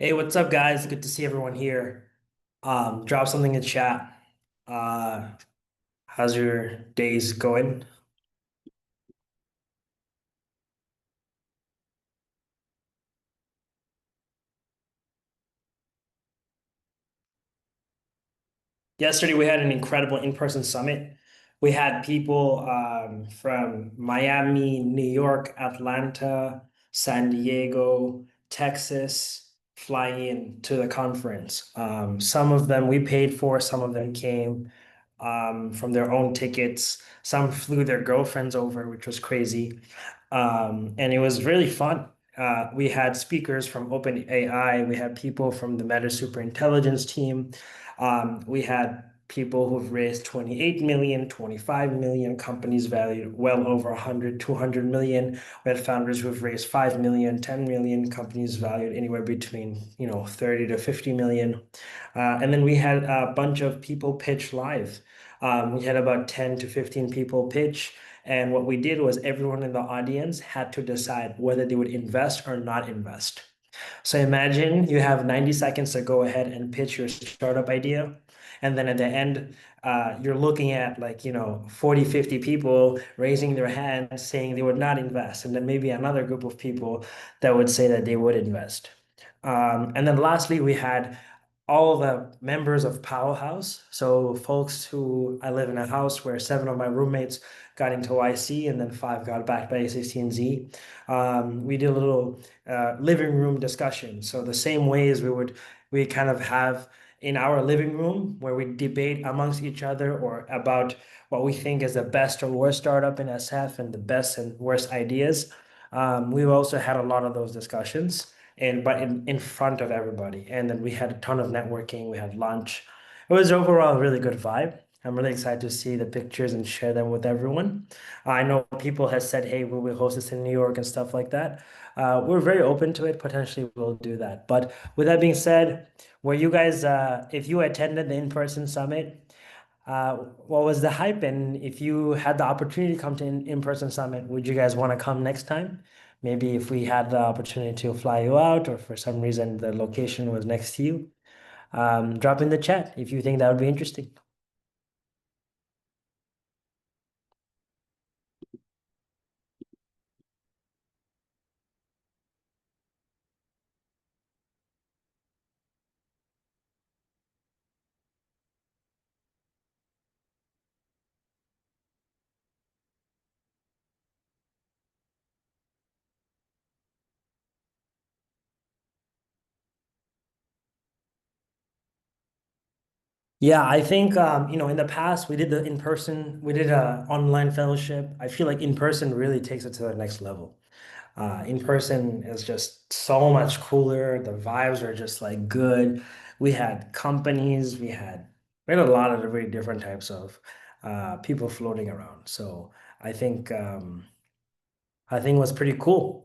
Hey, what's up, guys? Good to see everyone here. Drop something in chat. Uh, how's your days going? Yesterday, we had an incredible in-person summit. We had people from Miami, New York, Atlanta, San Diego, Texas fly in to the conference. Some of them we paid for, some of them came from their own tickets. Some flew their girlfriends over, which was crazy. And it was really fun. We had speakers from OpenAI. We had people from the Meta Superintelligence team. We had people who've raised 28 million, 25 million, companies valued well over 100, 200 million. We had founders who've raised 5 million, 10 million, companies valued anywhere between, 30 to 50 million. And then we had a bunch of people pitch live. We had about 10 to 15 people pitch. And what we did was everyone in the audience had to decide whether they would invest or not invest. So imagine you have 90 seconds to go ahead and pitch your startup idea. And then at the end, you're looking at 40, 50 people raising their hands saying they would not invest. And then maybe another group of people that would say that they would invest. And then lastly, we had all the members of Powerhouse. So folks who I live in a house where seven of my roommates got into YC and then five got backed by A16Z. We did a little living room discussion. So the same ways we kind of have in our living room where we debate amongst each other or about what we think is the best or worst startup in SF and the best and worst ideas. We've also had a lot of those discussions and but in front of everybody. And then we had a ton of networking, we had lunch. It was overall a really good vibe. I'm really excited to see the pictures and share them with everyone. I know people have said, hey, will we host this in New York and stuff like that. We're very open to it. Potentially, we'll do that. But with that being said, were you guys, if you attended the in-person summit, what was the hype? And if you had the opportunity to come to in-person summit, would you guys want to come next time? Maybe if we had the opportunity to fly you out, or for some reason the location was next to you, drop in the chat if you think that would be interesting. Yeah, I think in the past we did the in-person, we did a online fellowship. I feel like in-person really takes it to the next level. In person is just so much cooler. The vibes are just like good. We had companies, we had a lot of very different types of people floating around. So I think it was pretty cool.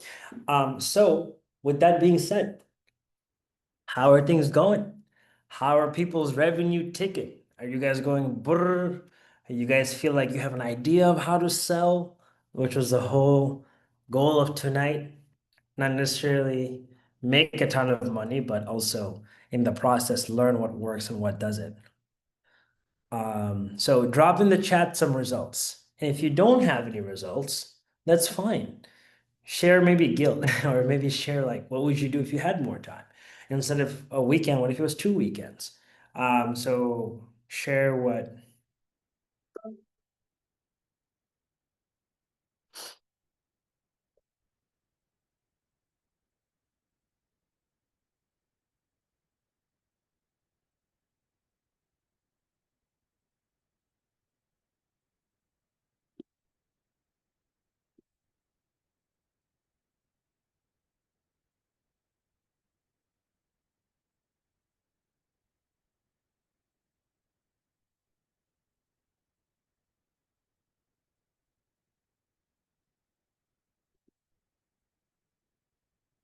So with that being said, how are things going? How are people's revenue ticking? Are you guys going brrr? You guys feel like you have an idea of how to sell, which was the whole goal of tonight? Not necessarily make a ton of money, but also in the process learn what works and what doesn't. So drop in the chat some results. And if you don't have any results, that's fine. Share maybe guilt or maybe share like what would you do if you had more time? Instead of a weekend, what if it was 2 weekends? So share what.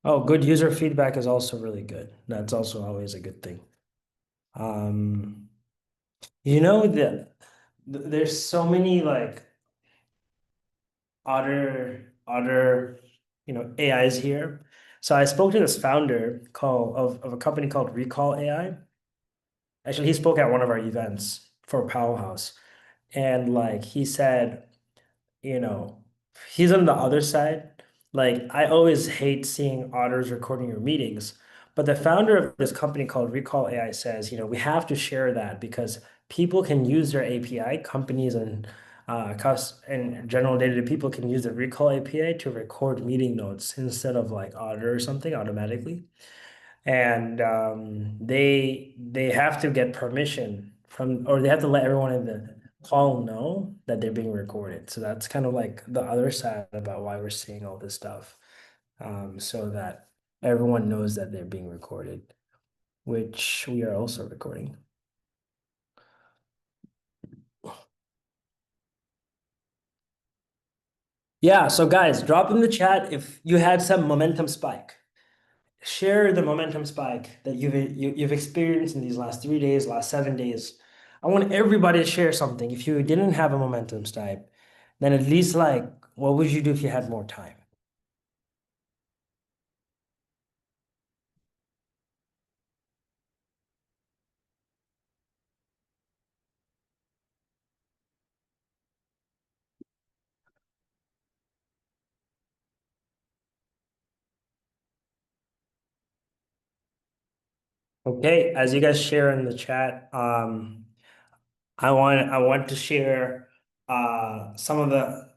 Oh, good user feedback is also really good. That's also always a good thing. Um, you know that there's so many like other AIs here. So I spoke to this founder of a company called Recall AI. Actually, he spoke at one of our events for Powerhouse. And like he said, you know, he's on the other side. Like, I always hate seeing auditors recording your meetings, but the founder of this company called Recall AI says, we have to share that because people can use their API, companies and and general data people can use the Recall API to record meeting notes instead of like auditor or something automatically. And they have to get permission from, or they have to let everyone in the call know that they're being recorded. So that's kind of like the other side about why we're seeing all this stuff, so that everyone knows that they're being recorded, which we are also recording. Yeah, so guys, drop in the chat if you had some momentum spike. Share the momentum spike that you've experienced in these last 3 days, last 7 days. I want everybody to share something. If you didn't have a momentum spike, then at least like, what would you do if you had more time? Okay, as you guys share in the chat, I want to share some of the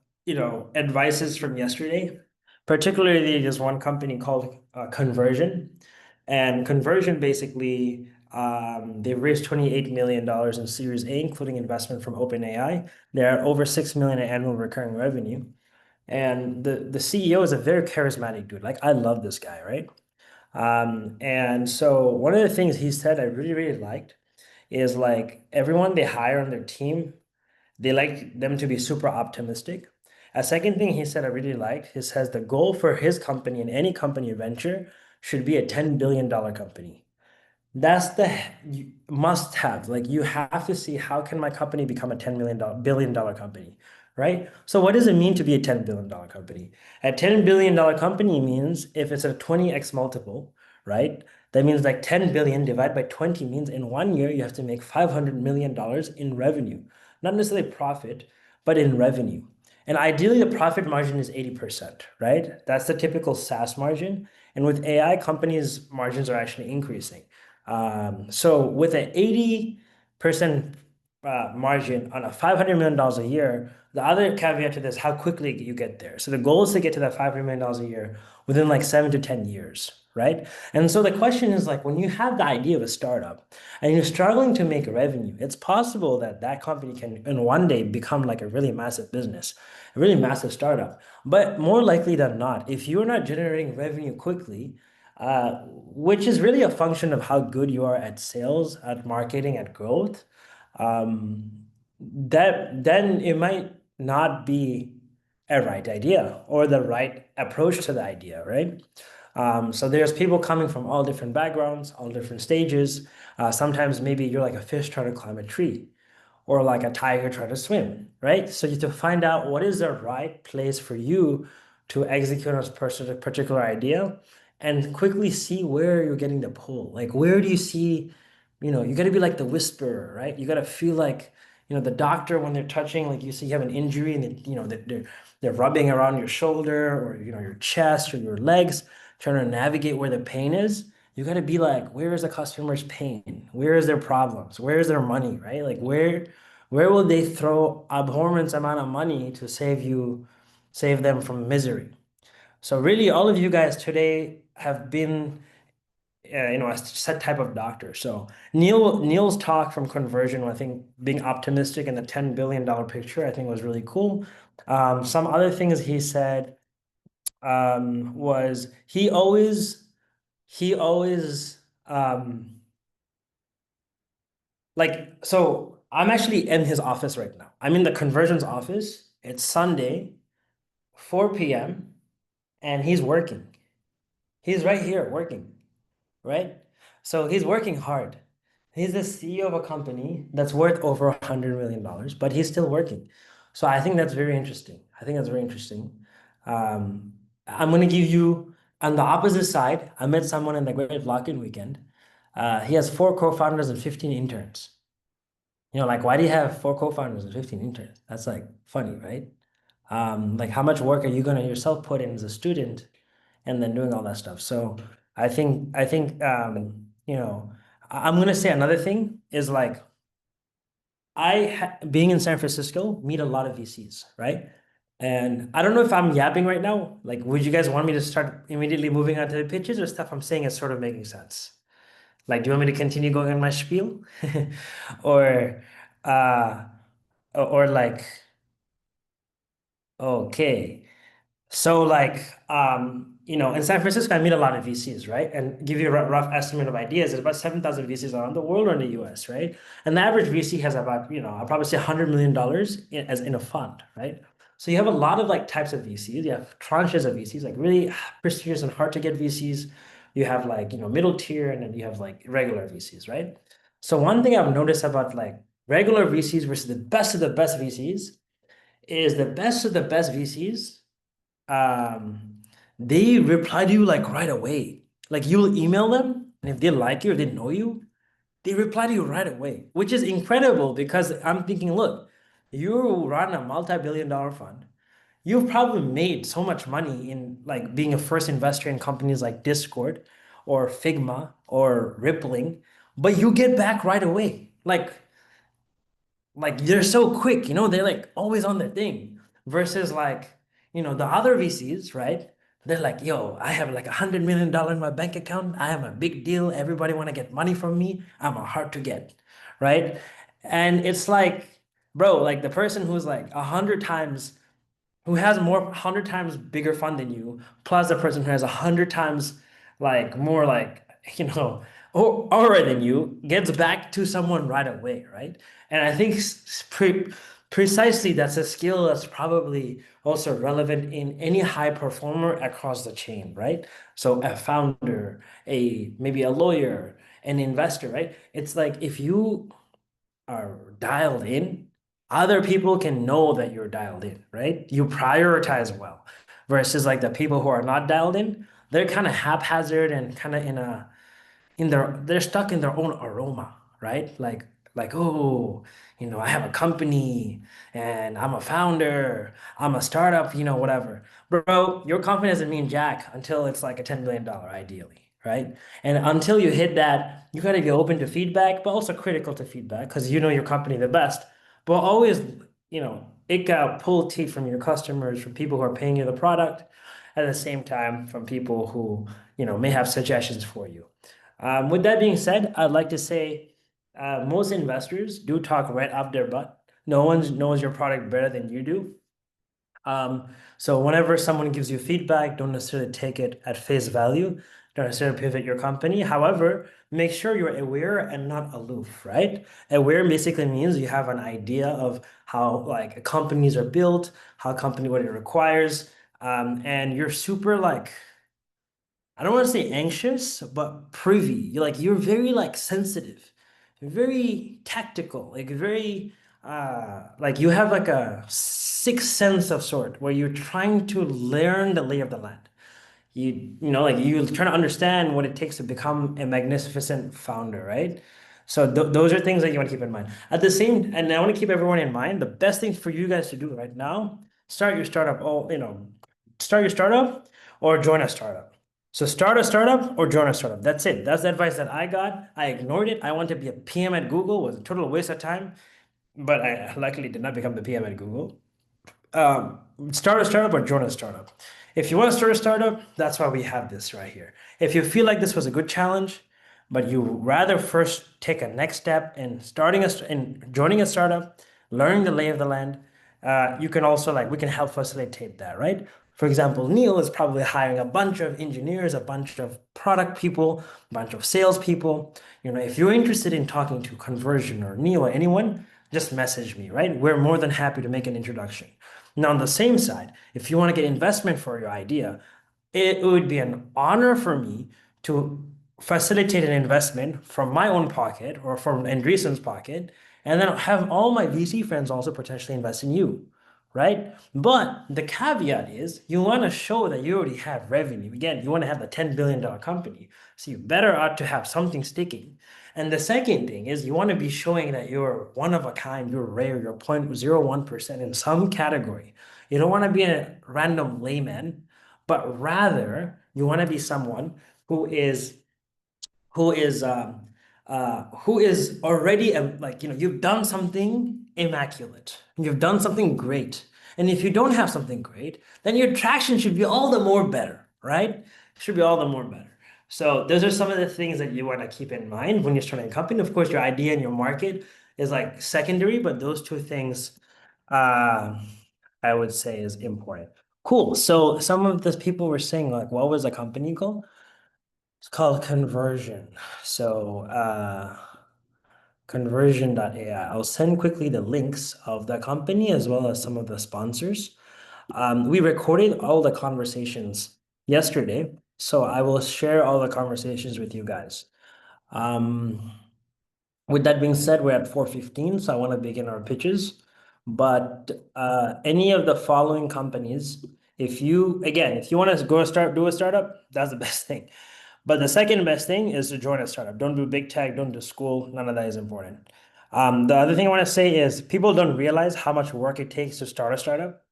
advices from yesterday, particularly this one company called Conversion, and Conversion basically they raised $28 million in Series A, including investment from OpenAI. They're at over 6 million in annual recurring revenue, and the CEO is a very charismatic dude. Like I love this guy, right? And so one of the things he said I really really liked is like everyone they hire on their team, they like them to be super optimistic. A second thing he said I really liked, he says the goal for his company and any company venture should be a $10 billion company. That's the must have. Like you have to see how can my company become a $10 billion company, right? So what does it mean to be a $10 billion company? A $10 billion company means if it's a 20x multiple, right? That means like 10 billion divided by 20 means in 1 year you have to make $500 million in revenue. Not necessarily profit, but in revenue. And ideally the profit margin is 80%, right? That's the typical SaaS margin. And with AI, companies' margins are actually increasing. So with an 80% margin on a $500 million a year, the other caveat to this, how quickly you get there. So the goal is to get to that $500 million a year within like 7 to 10 years, right? And so the question is like, when you have the idea of a startup and you're struggling to make revenue, it's possible that that company can in one day become like a really massive business, a really massive startup. But more likely than not, if you're not generating revenue quickly, which is really a function of how good you are at sales, at marketing, at growth, that then it might not be a right idea or the right approach to the idea, right? So there's people coming from all different backgrounds, all different stages. Sometimes maybe you're like a fish trying to climb a tree or like a tiger trying to swim, right? So you have to find out what is the right place for you to execute on a particular idea and quickly see where you're getting the pull. Like, where do you see, you got to be like the whisperer, right? You got to feel like, the doctor when they're touching, like you see you have an injury and they're rubbing around your shoulder or, your chest or your legs, trying to navigate where the pain is. You got to be like, where is the customer's pain? Where is their problems? Where is their money, right? Like where will they throw abhorrent amount of money to save them from misery? So really, all of you guys today have been, a set type of doctor. So Neil's talk from Conversion, I think being optimistic in the $10 billion picture, I think was really cool. Some other things he said was he always like, so I'm actually in his office right now. I'm in the Conversion's office. It's Sunday, 4 p.m., and he's working. He's right here working, right? So he's working hard. He's the CEO of a company that's worth over $100 million, but he's still working. So I think that's very interesting. I think that's very interesting. I'm going to give you On the opposite side, I met someone in the Great Lock-in Weekend. He has four co-founders and 15 interns. Like why do you have four co-founders and 15 interns? That's like funny, right? Like how much work are you gonna yourself put in as a student and then doing all that stuff? So I'm gonna say another thing is like being in San Francisco, meet a lot of VCs, right? And I don't know if I'm yapping right now. Like, would you guys want me to start immediately moving on to the pitches or stuff I'm saying is sort of making sense? Like, do you want me to continue going on my spiel? Or uh or like, okay. So in San Francisco, I meet a lot of VCs, right? And give you a rough estimate of ideas. There's about 7,000 VCs around the world or in the US, right? And the average VC has about, I'll probably say $100 million as in a fund, right? So you have a lot of like types of VCs. You have tranches of VCs, like really prestigious and hard to get VCs. You have like, middle tier, and then you have like regular VCs, right? So one thing I've noticed about like regular VCs versus the best of the best VCs is the best of the best VCs they reply to you like right away. Like you'll email them, and if they like you or they know you, they reply to you right away, which is incredible because I'm thinking, look, you run a multi-billion-dollar fund. You've probably made so much money in like being a first investor in companies like Discord or Figma or Rippling, but you get back right away. Like they're so quick, they're like always on their thing versus like, the other VCs, right? They're like, yo, I have like $100 million in my bank account. I am a big deal. Everybody want to get money from me. I'm a hard to get, right? And it's like, bro, like the person who's like 100 times who has more 100 times bigger fund than you, plus the person who has 100 times like more like aura than you gets back to someone right away, right? And I think precisely that's a skill that's probably also relevant in any high performer across the chain, right? So a founder, a maybe a lawyer, an investor, right? It's like if you are dialed in, other people can know that you're dialed in, right? You prioritize well versus like the people who are not dialed in, they're kind of haphazard and kind of they're stuck in their own aroma, right? Like, oh, I have a company and I'm a founder, I'm a startup, whatever. Bro, your company doesn't mean jack until it's like a $10 million ideally, right? And until you hit that, you gotta be open to feedback, but also critical to feedback because you know your company the best. But always, it got pull teeth from your customers, from people who are paying you the product, at the same time from people who, may have suggestions for you. With that being said, I'd like to say most investors do talk right off their butt. No one knows your product better than you do. So whenever someone gives you feedback, don't necessarily take it at face value. Don't necessarily pivot your company. However, make sure you're aware and not aloof, right? Aware basically means you have an idea of how like companies are built, what it requires, and you're super like I don't want to say anxious, but privy. You're very like sensitive, you're very tactical, like very like you have like a sixth sense of sort where you're trying to learn the lay of the land. Like you trying to understand what it takes to become a magnificent founder, right? So those are things that you want to keep in mind. And I want to keep everyone in mind. The best thing for you guys to do right now, start your startup. Start your startup or join a startup. So start a startup or join a startup. That's it. That's the advice that I got. I ignored it. I wanted to be a PM at Google. It was a total waste of time, but I luckily did not become the PM at Google. Start a startup or join a startup. If you want to start a startup, that's why we have this right here. If you feel like this was a good challenge, but you rather first take a next step in joining a startup, learning the lay of the land, you can also like we can help facilitate that, right? For example, Neil is probably hiring a bunch of engineers, a bunch of product people, a bunch of salespeople. If you're interested in talking to Conversion or Neil or anyone, just message me, right? We're more than happy to make an introduction. Now, on the same side, if you want to get investment for your idea, it would be an honor for me to facilitate an investment from my own pocket or from Andreessen's pocket, and then have all my VC friends also potentially invest in you, right? But the caveat is you want to show that you already have revenue. Again, you want to have a $10 billion company. So you better ought to have something sticking. And the second thing is you want to be showing that you're one of a kind, you're rare, you're 0.01% in some category. You don't want to be a random layman, but rather you want to be someone who is who is who is already like you've done something immaculate, you've done something great, and if you don't have something great, then your traction should be all the more better, right? Should be all the more better. So those are some of the things that you want to keep in mind when you're starting a company. Of course, your idea and your market is like secondary, but those two things, uh, I would say, is important. Cool. So some of the people were saying like, what was the company called? It's called Conversion. So, conversion.ai. I'll send quickly the links of the company as well as some of the sponsors. We recorded all the conversations yesterday, so I will share all the conversations with you guys. Um, with that being said, we're at 4:15, so I want to begin our pitches. But any of the following companies, if you want to do a startup, that's the best thing. But the second best thing is to join a startup. Don't do big tech, don't do school. None of that is important. The other thing I want to say is people don't realize how much work it takes to start a startup.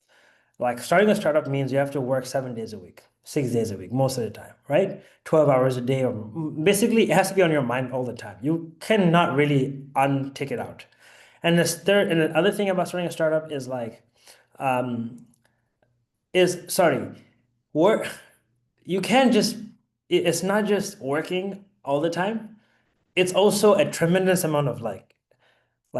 Like starting a startup means you have to work 7 days a week, 6 days a week, most of the time, right? 12 hours a day, or basically it has to be on your mind all the time. You cannot really untick it out. And the other thing about starting a startup is like, um, is sorry, work. You can't just, it's not just working all the time. It's also a tremendous amount of like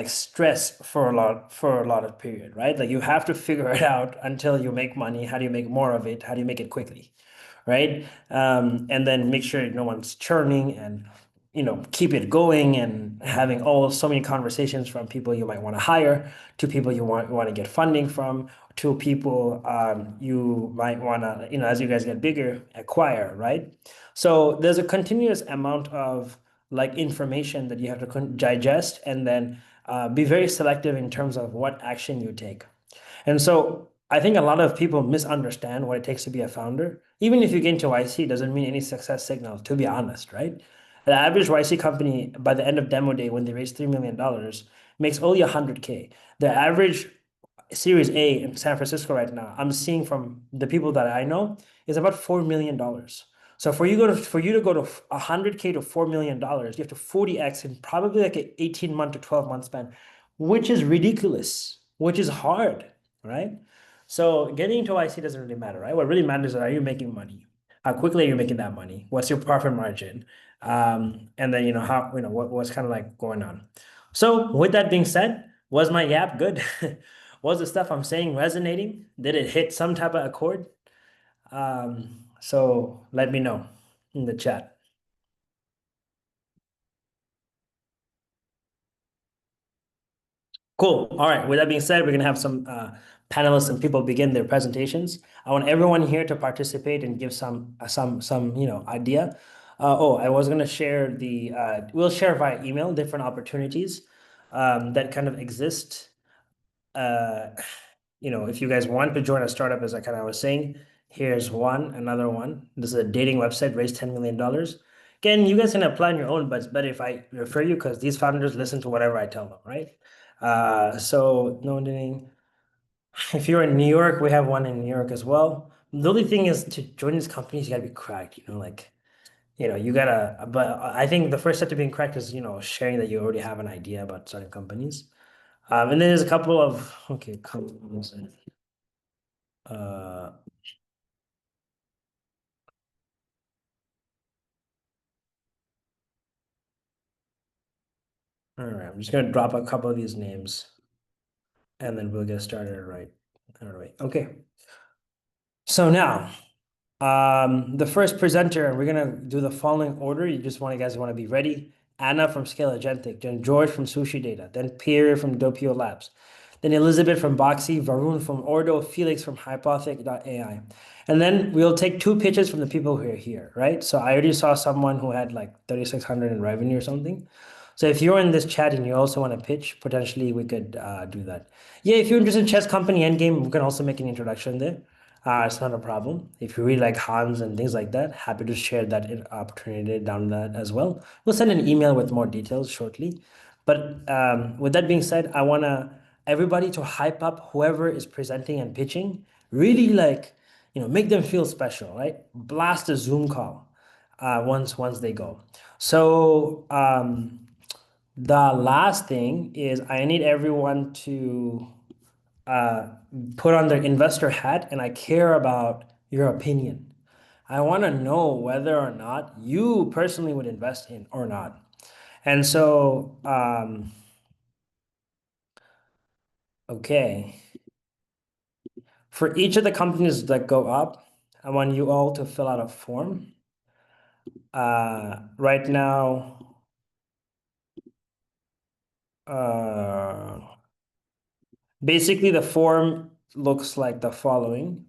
stress for a lot of period, right? Like you have to figure it out until you make money. How do you make more of it? How do you make it quickly, right? And then make sure no one's churning and keep it going and having so many conversations from people you might want to hire to people you want to get funding from to people you might want to as you guys get bigger acquire, right? So there's a continuous amount of like information that you have to digest and then be very selective in terms of what action you take. And so I think a lot of people misunderstand what it takes to be a founder. Even if you get into YC, it doesn't mean any success signal, to be honest, right? The average YC company by the end of demo day, when they raise $3 million, makes only 100K. The average Series A in San Francisco right now, I'm seeing from the people that I know, is about $4 million. So for you to go to 100K to $4 million, you have to 40x in probably like an 18-month to 12-month span, which is ridiculous, which is hard, right? So getting into IC doesn't really matter, right? What really matters is, are you making money? How quickly are you making that money? What's your profit margin? And then how what's kind of like going on. So with that being said, was my yap good? Was the stuff I'm saying resonating? Did it hit some type of accord? So let me know in the chat. Cool. All right. With that being said, we're gonna have some panelists and people begin their presentations. I want everyone here to participate and give some idea. Oh, I was gonna share we'll share via email different opportunities that kind of exist. Uh, if you guys want to join a startup, as I kind of was saying, here's another one. This is a dating website, raised $10 million. Again, you guys can apply on your own, but it's better if I refer you because these founders listen to whatever I tell them, right? So no dating. If you're in New York, we have one in New York as well. The only thing is to join these companies, you gotta be cracked, like, you gotta, but I think the first step to being cracked is, sharing that you already have an idea about starting companies. And then there's a couple of, okay, companies. Uh, all right, I'm just gonna drop a couple of these names and then we'll get started right. All right. Okay. So now, the first presenter, we're gonna do the following order. You guys want to be ready. Anna from Scale Agentic, then George from Sushi Data, then Pierre from Doppio Labs, then Elizabeth from Boxy, Varun from Ordo, Felix from Hypothic.ai. And then we'll take two pitches from the people who are here, right? So I already saw someone who had like 3,600 in revenue or something. So if you're in this chat and you also want to pitch, potentially we could do that. Yeah, if you're interested in chess company endgame, we can also make an introduction there. It's not a problem. If you really like Hans and things like that, happy to share that opportunity down that as well. We'll send an email with more details shortly. But with that being said, I want everybody to hype up whoever is presenting and pitching. Really like, make them feel special, right? Blast a Zoom call once they go. So the last thing is I need everyone to uh, put on their investor hat, and I care about your opinion. I want to know whether or not you personally would invest in or not. And so, okay, for each of the companies that go up, I want you all to fill out a form. Right now, basically the form looks like the following.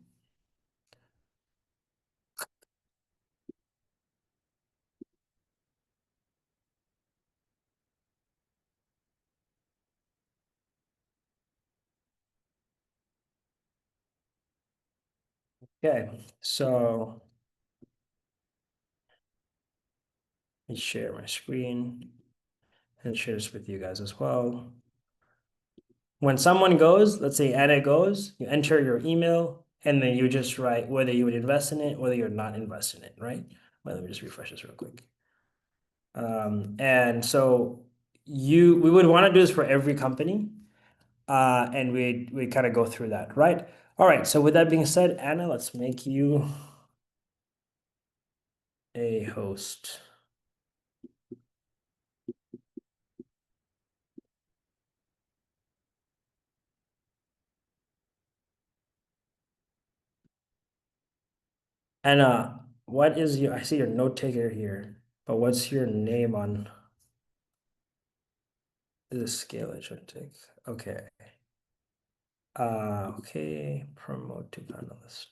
Okay, so let me share my screen and share this with you guys as well. When someone goes, let's say Anna goes, you enter your email and then you just write whether you would invest in it, whether you're not investing in it, right? Well, let me just refresh this real quick. And so we would want to do this for every company, and we kind of go through that, right? All right. So with that being said, Anna, let's make you a host. Anna, what is I see your note taker here, but what's your name on the scale I should take? Okay. Okay, promote to panelist.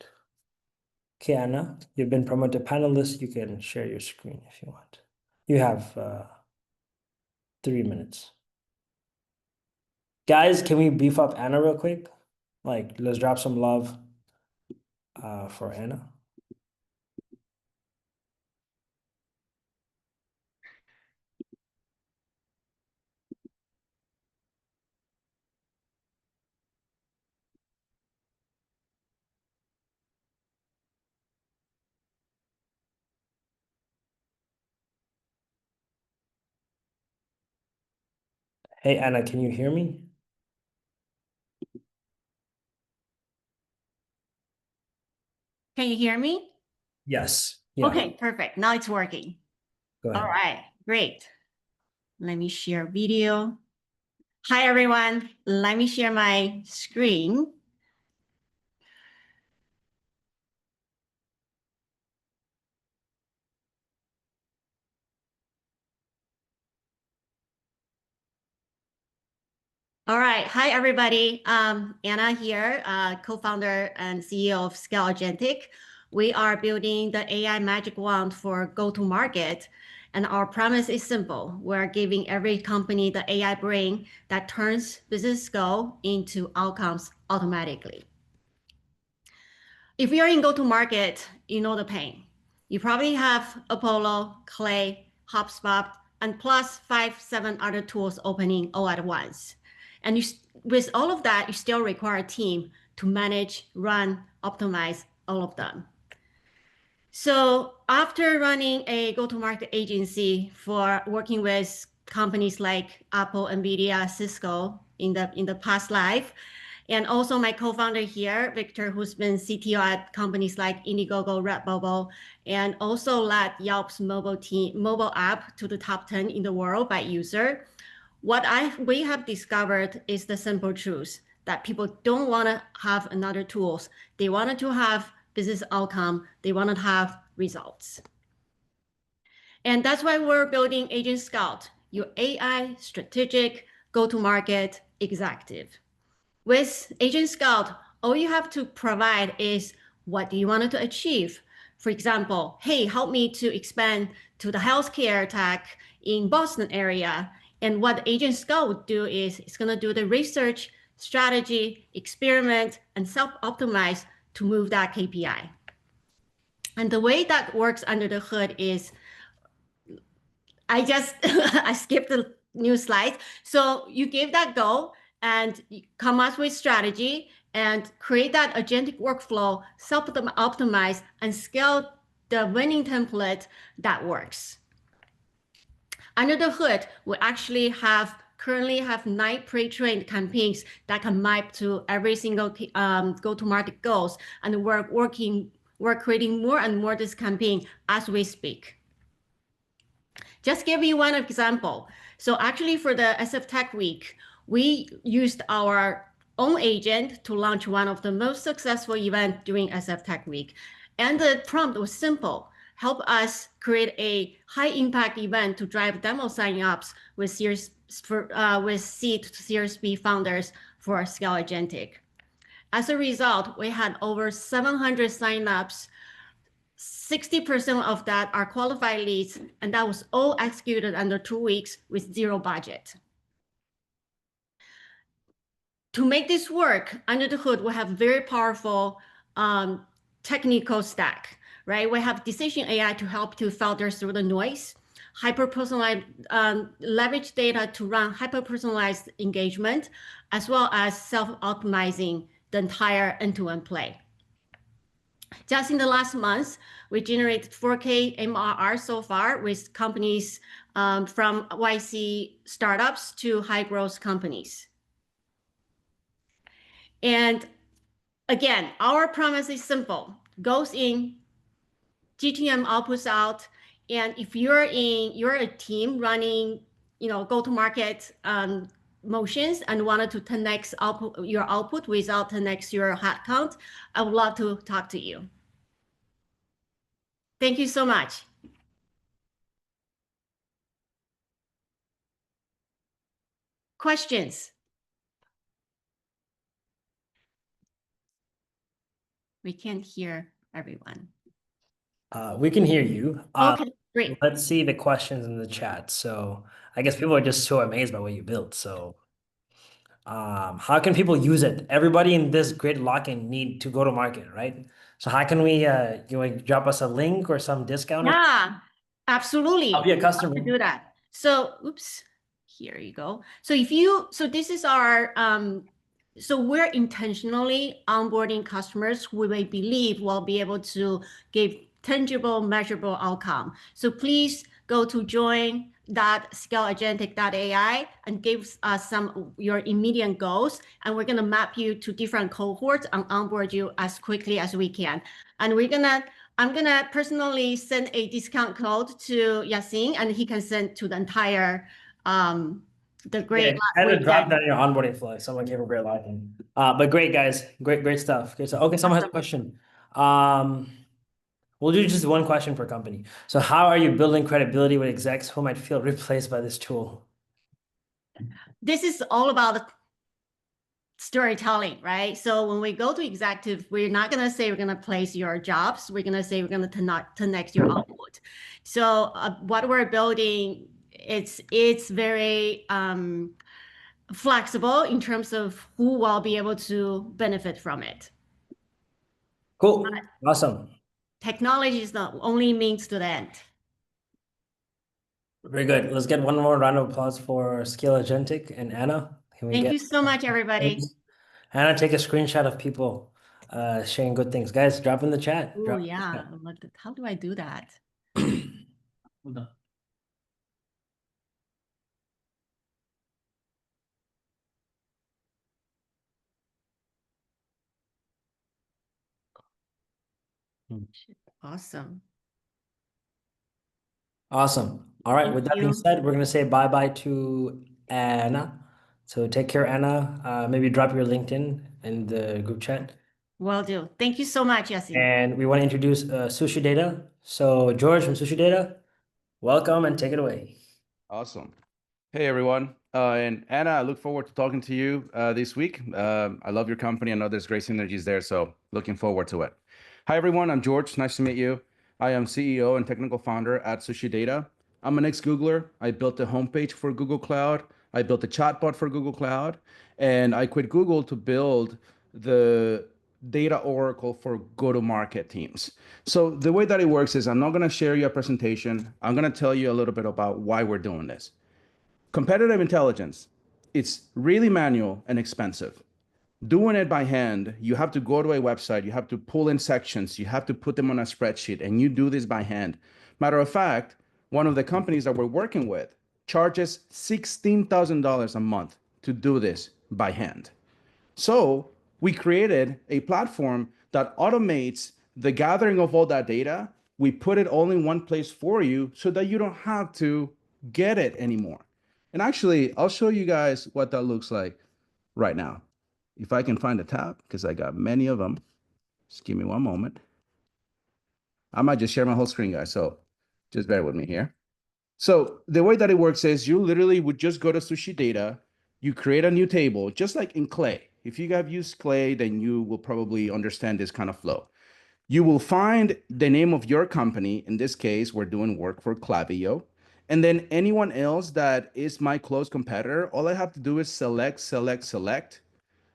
Okay, Anna, you've been promoted to panelist. You can share your screen if you want. You have 3 minutes. Guys, can we beef up Anna real quick? Like, let's drop some love for Anna. Hey, Anna, can you hear me? Can you hear me? Yes. Yeah. Okay, perfect. Now it's working. Go ahead. All right, great. Let me share video. Hi, everyone. Let me share my screen. All right. Hi, everybody. Anna here, co-founder and CEO of Scale Agentic. We are building the AI magic wand for go-to-market. And our promise is simple. We're giving every company the AI brain that turns business goal into outcomes automatically. If you're in go-to-market, you know the pain. You probably have Apollo, Clay, HubSpot, and plus 5, 7 other tools opening all at once. And with all of that, you still require a team to manage, run, optimize all of them. So after running a go-to-market agency for working with companies like Apple, NVIDIA, Cisco in the past life, and also my co-founder here, Victor, who's been CTO at companies like Indiegogo, Redbubble, and also led Yelp's mobile app to the top 10 in the world by user. What we have discovered is the simple truth that people don't want to have another tools. They wanted to have business outcome. They want to have results. And that's why we're building Agent Scout, your AI strategic go-to-market executive. With Agent Scout, all you have to provide is what do you want to achieve? For example, hey, help me to expand to the healthcare tech in Boston area. And what Agent Scout would do is it's going to do the research, strategy, experiment, and self-optimize to move that KPI. And the way that works under the hood is I skipped the new slide. So you give that go and you come up with strategy and create that agentic workflow, self-optimize, and scale the winning template that works. Under the hood, we actually currently have 9 pre-trained campaigns that can map to every single go-to-market goals, and we're creating more and more this campaign as we speak. Just give you one example. So actually for the SF Tech Week, we used our own agent to launch one of the most successful events during SF Tech Week. And the prompt was simple. Help us create a high impact event to drive demo sign-ups with seed to Series B founders for Scale Agentic. As a result, we had over 700 sign-ups. 60% of that are qualified leads, and that was all executed under 2 weeks with zero budget. To make this work under the hood, we have very powerful technical stack, right? We have decision AI to help to filter through the noise, hyper-personalized, leverage data to run hyper-personalized engagement, as well as self-optimizing the entire end-to-end play. Just in the last month, we generated 4K MRR so far with companies from YC startups to high growth companies. And again, our promise is simple: goes in, GTM outputs out. And if you're a team running, go-to-market motions and wanted to 10x your output without 10x your headcount, I would love to talk to you. Thank you so much. Questions? We can't hear everyone. We can hear you. Okay, great. Let's see the questions in the chat. So I guess people are just so amazed by what you built. So how can people use it? Everybody in this grid lock-in need to go to market, right? So how can we, you want to drop us a link or some discount? Yeah, absolutely. I'll be a customer. To do that. So, oops, here you go. So this is our, so we're intentionally onboarding customers who we believe will be able to give tangible, measurable outcome. So please go to join.scaleagentic.ai and give us your immediate goals, and we're gonna map you to different cohorts and onboard you as quickly as we can. And I'm gonna personally send a discount code to Yasin, and he can send to the entire the great. Yeah, I had to drop down your onboarding flow. Someone gave a great lock-in. But great guys, great stuff. Great stuff. Okay, someone has a question. We'll do just one question per company. So how are you building credibility with execs who might feel replaced by this tool? This is all about storytelling, right? So when we go to executive, we're not going to say we're going to place your jobs. We're going to say we're going to 10x your output. So what we're building, it's very flexible in terms of who will be able to benefit from it. Cool. Awesome. Technology is the only means to the end. Very good. Let's get one more round of applause for Scale Agentic and Anna. Thank you so much, everybody. Anna, take a screenshot of people sharing good things. Guys, drop in the chat. Oh, yeah. How do I do that? Hold on. Awesome. Awesome. All right. With that being said, we're going to say bye-bye to Anna. So take care, Anna. Maybe drop your LinkedIn in the group chat. Will do. Thank you so much, Yasin. And we want to introduce Sushi Data. So George from Sushi Data, welcome and take it away. Awesome. Hey, everyone. And Anna, I look forward to talking to you this week. I love your company. I know there's great synergies there, so looking forward to it. Hi, everyone. I'm George. Nice to meet you. I am CEO and technical founder at Sushi Data. I'm an ex-Googler. I built a homepage for Google Cloud. I built a chatbot for Google Cloud, and I quit Google to build the data oracle for go-to-market teams. So the way that it works is I'm not going to share you a presentation. I'm going to tell you a little bit about why we're doing this. Competitive intelligence, it's really manual and expensive. Doing it by hand, you have to go to a website, you have to pull in sections, you have to put them on a spreadsheet, and you do this by hand. Matter of fact, one of the companies that we're working with charges $16,000 a month to do this by hand. So we created a platform that automates the gathering of all that data. We put it all in one place for you so that you don't have to get it anymore. And actually, I'll show you guys what that looks like right now. If I can find a tab, because I got many of them. Just give me one moment. I might just share my whole screen, guys. So just bear with me here. So the way that it works is you literally would just go to Sushi Data, you create a new table, just like in Clay. If you have used Clay, then you will probably understand this kind of flow. You will find the name of your company. In this case, we're doing work for Clavio. And then anyone else that is my close competitor, all I have to do is select, select, select.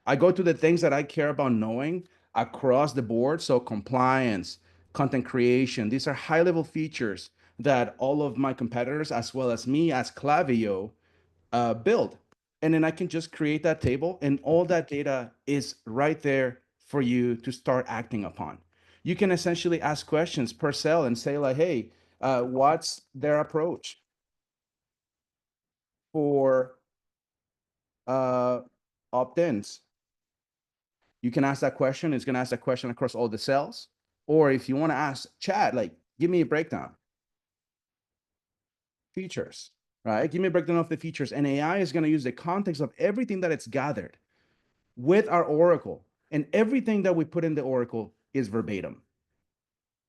I go to the things that I care about knowing across the board. So compliance, content creation, these are high level features that all of my competitors, as well as me as Clavio, build. And then I can just create that table and all that data is right there for you to start acting upon. You can essentially ask questions per cell and say like, hey, what's their approach for opt-ins? You can ask that question. It's going to ask that question across all the cells. Or if you want to ask chat, like, give me a breakdown. Features, right? Give me a breakdown of the features. And AI is going to use the context of everything that it's gathered with our Oracle. And everything that we put in the Oracle is verbatim.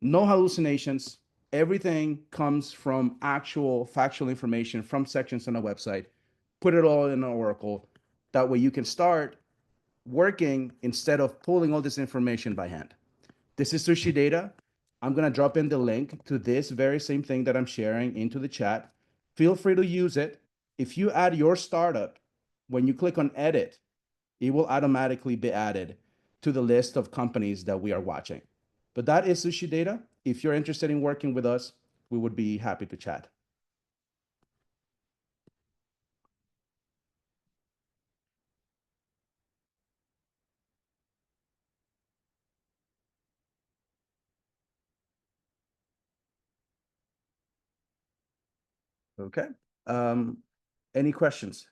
No hallucinations. Everything comes from actual factual information from sections on a website. Put it all in an Oracle. That way you can start working instead of pulling all this information by hand. This is Sushi Data. I'm going to drop in the link to this very same thing that I'm sharing into the chat. Feel free to use it. If you add your startup, when you click on edit, it will automatically be added to the list of companies that we are watching. But that is Sushi Data. If you're interested in working with us, we would be happy to chat. Okay. Any questions?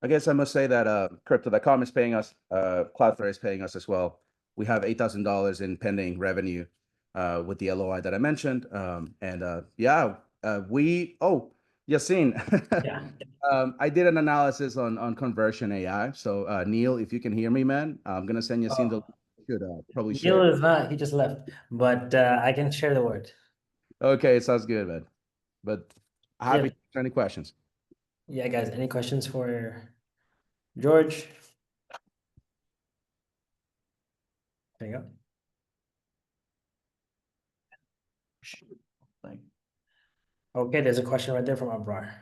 I guess I must say that Crypto.com is paying us, Cloudflare is paying us as well. We have $8,000 in pending revenue with the LOI that I mentioned. Yassine, Yeah. I did an analysis on conversion AI. So Neil, if you can hear me, man, I'm gonna send Yassine the should probably Neil share. is not, he just left, but I can share the word. Okay, sounds good, man. But happy Yeah. to answer any questions. Yeah, guys, any questions for George? There you go. Okay, there's a question right there from Abrar.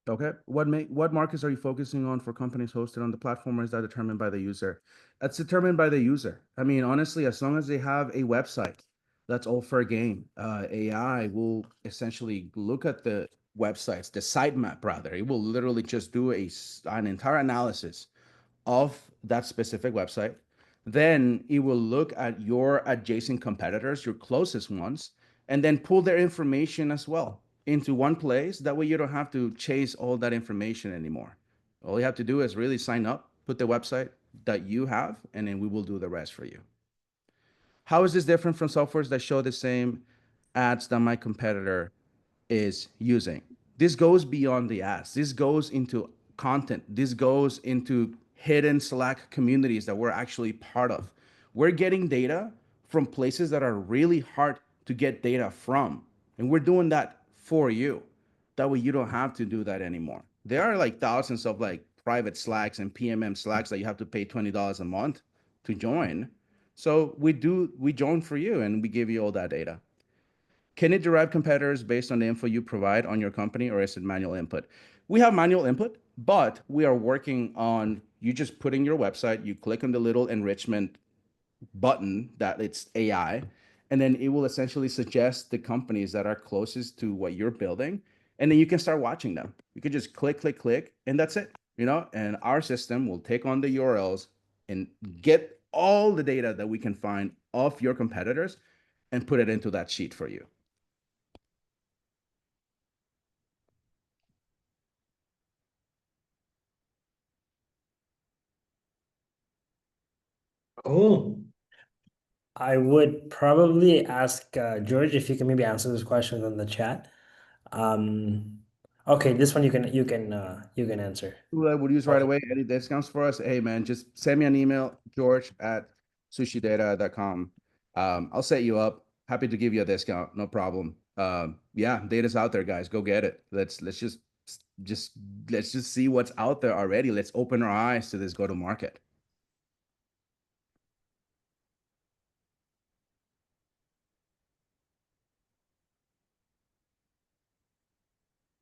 Okay. What markets are you focusing on for companies hosted on the platform, or is that determined by the user? That's determined by the user. I mean, honestly, as long as they have a website, that's all fair game. AI will essentially look at the websites, the sitemap rather. It will literally just do an entire analysis of that specific website. Then it will look at your adjacent competitors, your closest ones, and then pull their information as well into one place. That way you don't have to chase all that information anymore. All you have to do is really sign up, put the website that you have, and then we will do the rest for you. How is this different from softwares that show the same ads that my competitor is using? This goes beyond the ads. This goes into content. This goes into hidden Slack communities that we're actually part of. We're getting data from places that are really hard to get data from. And we're doing that for you. That way you don't have to do that anymore. There are like thousands of like private Slacks and PMM Slacks that you have to pay $20 a month to join. So we join for you and we give you all that data. Can it derive competitors based on the info you provide on your company, or is it manual input? We have manual input, but we are working on you just put in your website, you click on the little enrichment button that it's AI, and then it will essentially suggest the companies that are closest to what you're building, and then you can start watching them. You can just click, click, click, and that's it, and our system will take on the URLs and get all the data that we can find of your competitors and put it into that sheet for you. Cool. I would probably ask George if you can maybe answer this question in the chat. Um, okay, this one you can answer. Who I would use right Okay. away. Any discounts for us? Hey man, just send me an email, george@sushidata.com. I'll set you up. Happy to give you a discount, no problem. Yeah, data's out there, guys. Go get it. Just let's just see what's out there already. Let's open our eyes to this go-to-market.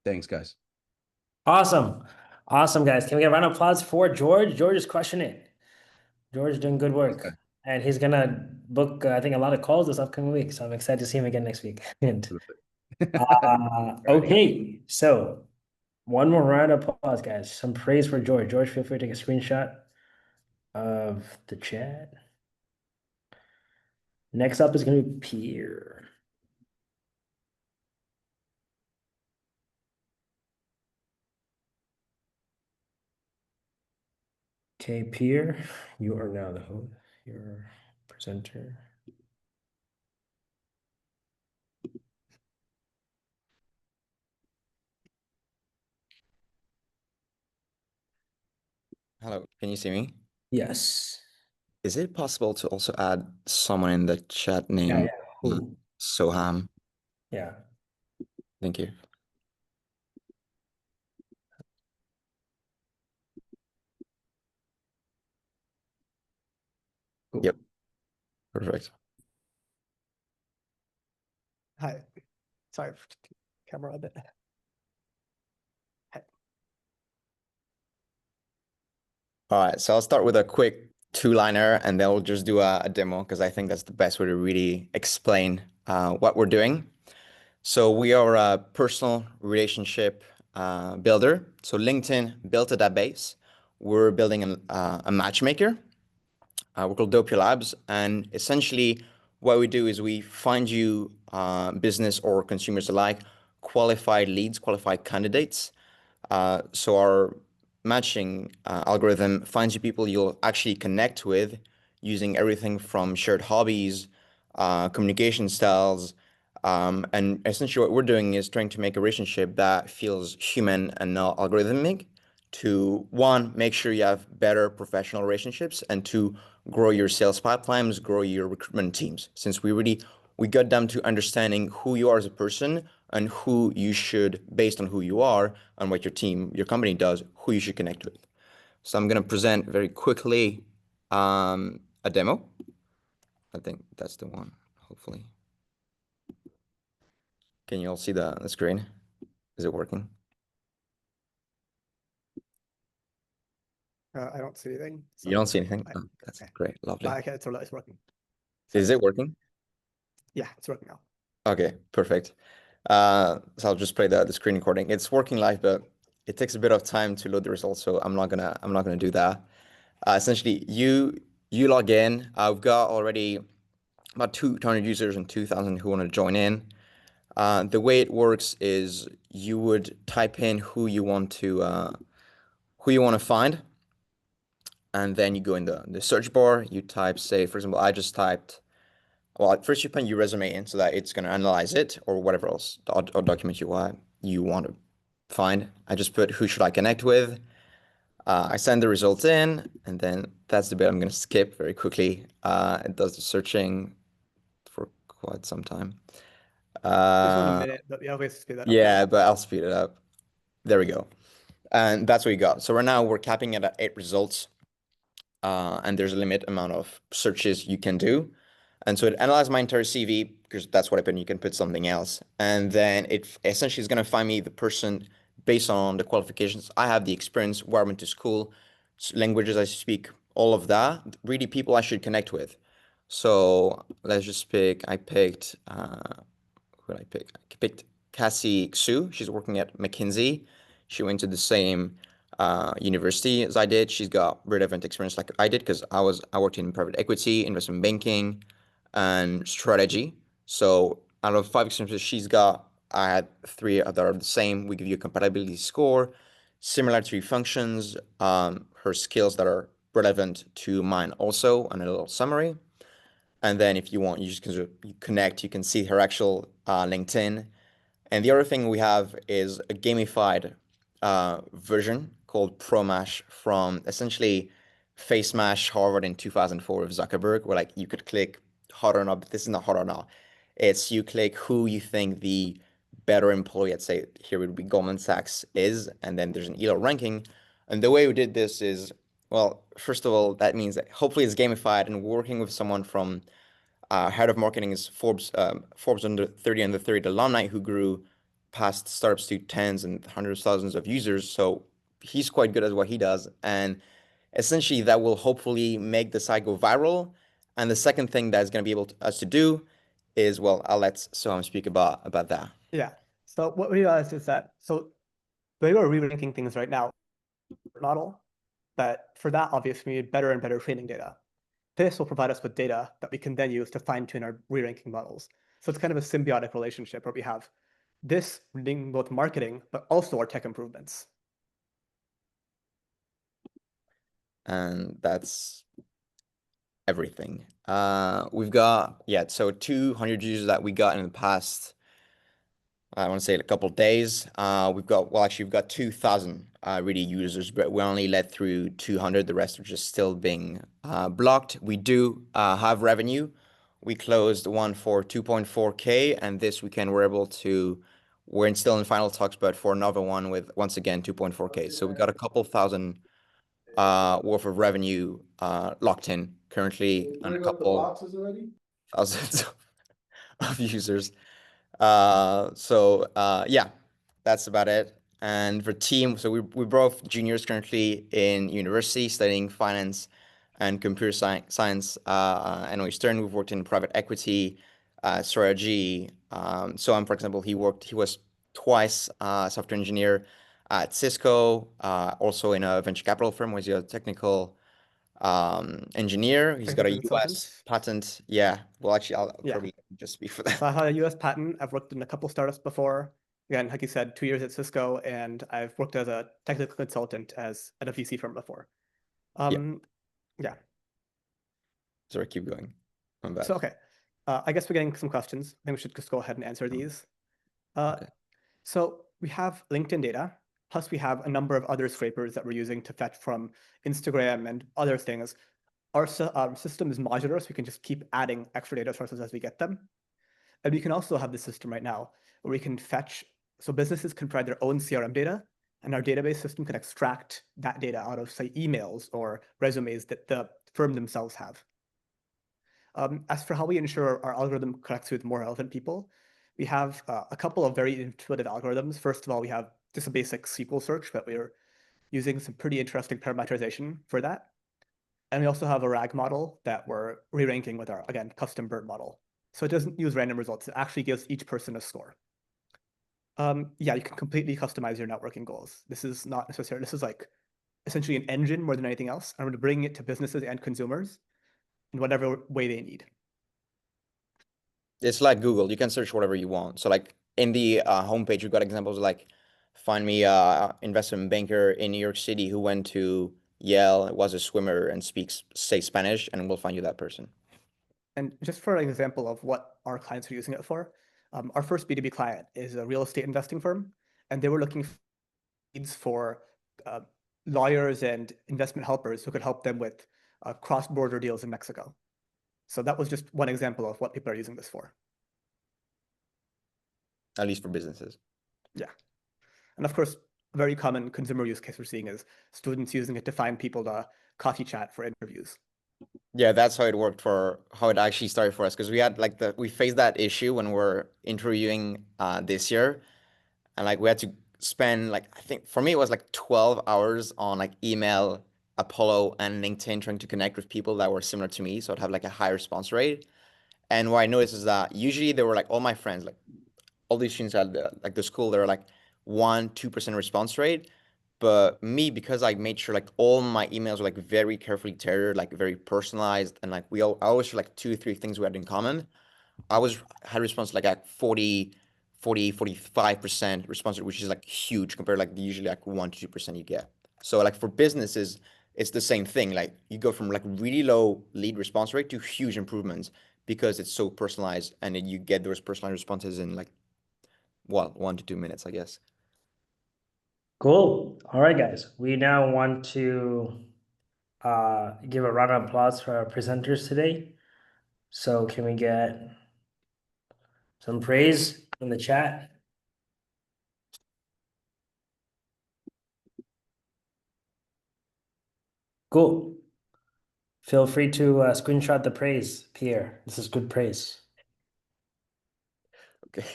Thanks, guys. Awesome. Awesome, guys. Can we get a round of applause for George? George is crushing it. George is doing good Thanks, guys. work. And he's gonna book, I think, a lot of calls this upcoming week. So I'm excited to see him again next week. And Alrighty. okay, so one more round of applause, guys. Some praise for George. George, feel free to take a screenshot of the chat. Next up is gonna be Pierre. Okay, Pierre, you are now the host, your presenter. Hello, can you see me? Yes. Is it possible to also add someone in the chat Yeah, name? yeah. Who? Soham? Yeah. Thank you. Cool. Yep, perfect. Hi. Sorry, camera a bit. Hi. All right, so I'll start with a quick two-liner and then we'll just do a demo because I think that's the best way to really explain what we're doing. So we are a personal relationship builder. So LinkedIn built a database. We're building a matchmaker. We're called Doppio Labs, and essentially what we do is we find you business or consumers alike qualified leads, qualified candidates. So our matching algorithm finds you people you'll actually connect with using everything from shared hobbies, communication styles, and essentially what we're doing is trying to make a relationship that feels human and not algorithmic to one, make sure you have better professional relationships, and two, grow your sales pipelines, grow your recruitment teams. Since we got down to understanding who you are as a person and who you should, based on who you are and what your company does, who you should connect with. So I'm going to present very quickly a demo. I think that's the one, hopefully. Can you all see the screen? Is it working? I don't see anything. You don't see anything? I- Oh, that's okay. great. Lovely. Okay, it's working. Is it working? Yeah, it's working now. Okay, perfect. So I'll just play the screen recording. It's working live, but it takes a bit of time to load the results, so I'm not gonna do that. Essentially, you log in. I've got already about 200 users and 2,000 who want to join in. The way it works is you would type in who you want to find, and then you go in the search bar. You type, say, for example, I just typed. Well, at first you put your resume in so that it's going to analyze it or whatever else or document you want to find. I just put who should I connect with. I send the results in, and then that's the bit I'm going to skip very quickly. It does the searching for quite some time. It's 1 minute, but yeah, we'll speed that up. Yeah, but I'll speed it up. There we go. And that's what we got. So right now we're capping it at 8 results. and there's a limit amount of searches you can do. And so it analyzed my entire CV because that's what I put. You can put something else, and then it essentially is going to find me the person based on the qualifications I have, the experience, where I went to school, languages I speak, all of that. Really, people I should connect with. So let's just pick. I picked. Who did I pick? I picked Cassie Xu. She's working at McKinsey. She went to the same university as I did. She's got relevant experience like I did because I worked in private equity, investment banking, and strategy. So out of 5 experiences she's got, I had 3 that are the same. We give you a compatibility score, similarity functions, her skills that are relevant to mine also, and a little summary. And then if you want, you just can connect. You can see her actual LinkedIn. And the other thing we have is a gamified version called ProMash from essentially FaceMash Harvard in 2004 with Zuckerberg, where like you could click hot or not, but this is not hot or not. It's you click who you think the better employee, let's say here would be Goldman Sachs is, and then there's an ELO ranking. And the way we did this is, well, first of all, that means that hopefully it's gamified and working with someone from head of marketing is Forbes under 30 alumni who grew past startups to tens and hundreds of thousands of users. So he's quite good at what he does. And essentially that will hopefully make the site go viral. And the second thing that's going to be able us to do is, well, I'll let Soham speak about that. Yeah. So what we realized is that, so the way we're re-ranking things right now, model, but for that, obviously, we need better and better training data. This will provide us with data that we can then use to fine-tune our re-ranking models. So it's kind of a symbiotic relationship where we have this reading both marketing, but also our tech improvements. And that's everything. We've got, so 200 users that we got in the past, I want to say a couple of days. We've got 2,000 really users, but we only let through 200. The rest are just still being blocked. We do have revenue. We closed one for 2.4K, and this weekend we're still in final talks, but for another one with, once again, 2.4K. So we got a couple thousand worth of revenue locked in currently, and a couple thousands of users. Yeah, that's about it. And for team, so we're both juniors currently in university studying finance and computer science. And Eastern, we've worked in private equity, strategy. So for example, he was twice software engineer at Cisco, also in a venture capital firm, was a technical engineer. He's got a US patent. Yeah. Well, actually, I'll probably just speak for that. So I had a US patent. I've worked in a couple startups before. Again, like you said, 2 years at Cisco, and I've worked as a technical consultant at a VC firm before. Yeah. Sorry, keep going. I'm back. So, okay. I guess we're getting some questions. I think we should just go ahead and answer these. Okay. So we have LinkedIn data, plus we have a number of other scrapers that we're using to fetch from Instagram and other things. Our system is modular, so we can just keep adding extra data sources as we get them. And we can also have this system right now where we can fetch, so businesses can provide their own CRM data, and our database system can extract that data out of, say, emails or resumes that the firm themselves have. As for how we ensure our algorithm connects with more relevant people, we have a couple of very intuitive algorithms. First of all, we have just a basic SQL search, but we're using some pretty interesting parameterization for that. And we also have a RAG model that we're re-ranking with our, again, custom BERT model. So it doesn't use random results. It actually gives each person a score. Yeah, you can completely customize your networking goals. This is not necessary. This is like essentially an engine more than anything else. I'm going to bring it to businesses and consumers in whatever way they need. It's like Google. You can search whatever you want. So like in the homepage, you've got examples like find me a investment banker in New York City who went to Yale, was a swimmer, and speaks, say, Spanish, and we'll find you that person. And just for an example of what our clients are using it for, our first B2B client is a real estate investing firm, and they were looking for leads for lawyers and investment helpers who could help them with cross-border deals in Mexico. So that was just one example of what people are using this for. At least for businesses. Yeah. And of course, a very common consumer use case we're seeing is students using it to find people to coffee chat for interviews. Yeah, that's how it worked for how it actually started for us because we had like we faced that issue when we're interviewing this year, and like we had to spend like I think for me it was like 12 hours on like email, Apollo, and LinkedIn trying to connect with people that were similar to me, so I'd have like a high response rate. And what I noticed is that usually they were like all my friends, like all these students at the school, they were like 1-2% response rate. But me, because I made sure like all my emails were like very carefully tailored, like very personalized, and like I always share like 2 or 3 things we had in common. Had response like at 45% response rate, which is like huge compared to like usually like 1-2% you get. So like for businesses, it's the same thing. Like you go from like really low lead response rate to huge improvements because it's so personalized and then you get those personalized responses in like, well, 1 to 2 minutes, I guess. Cool. All right, guys. We now want to give a round of applause for our presenters today. So can we get some praise in the chat? Cool. Feel free to screenshot the praise, Pierre. This is good praise. Okay.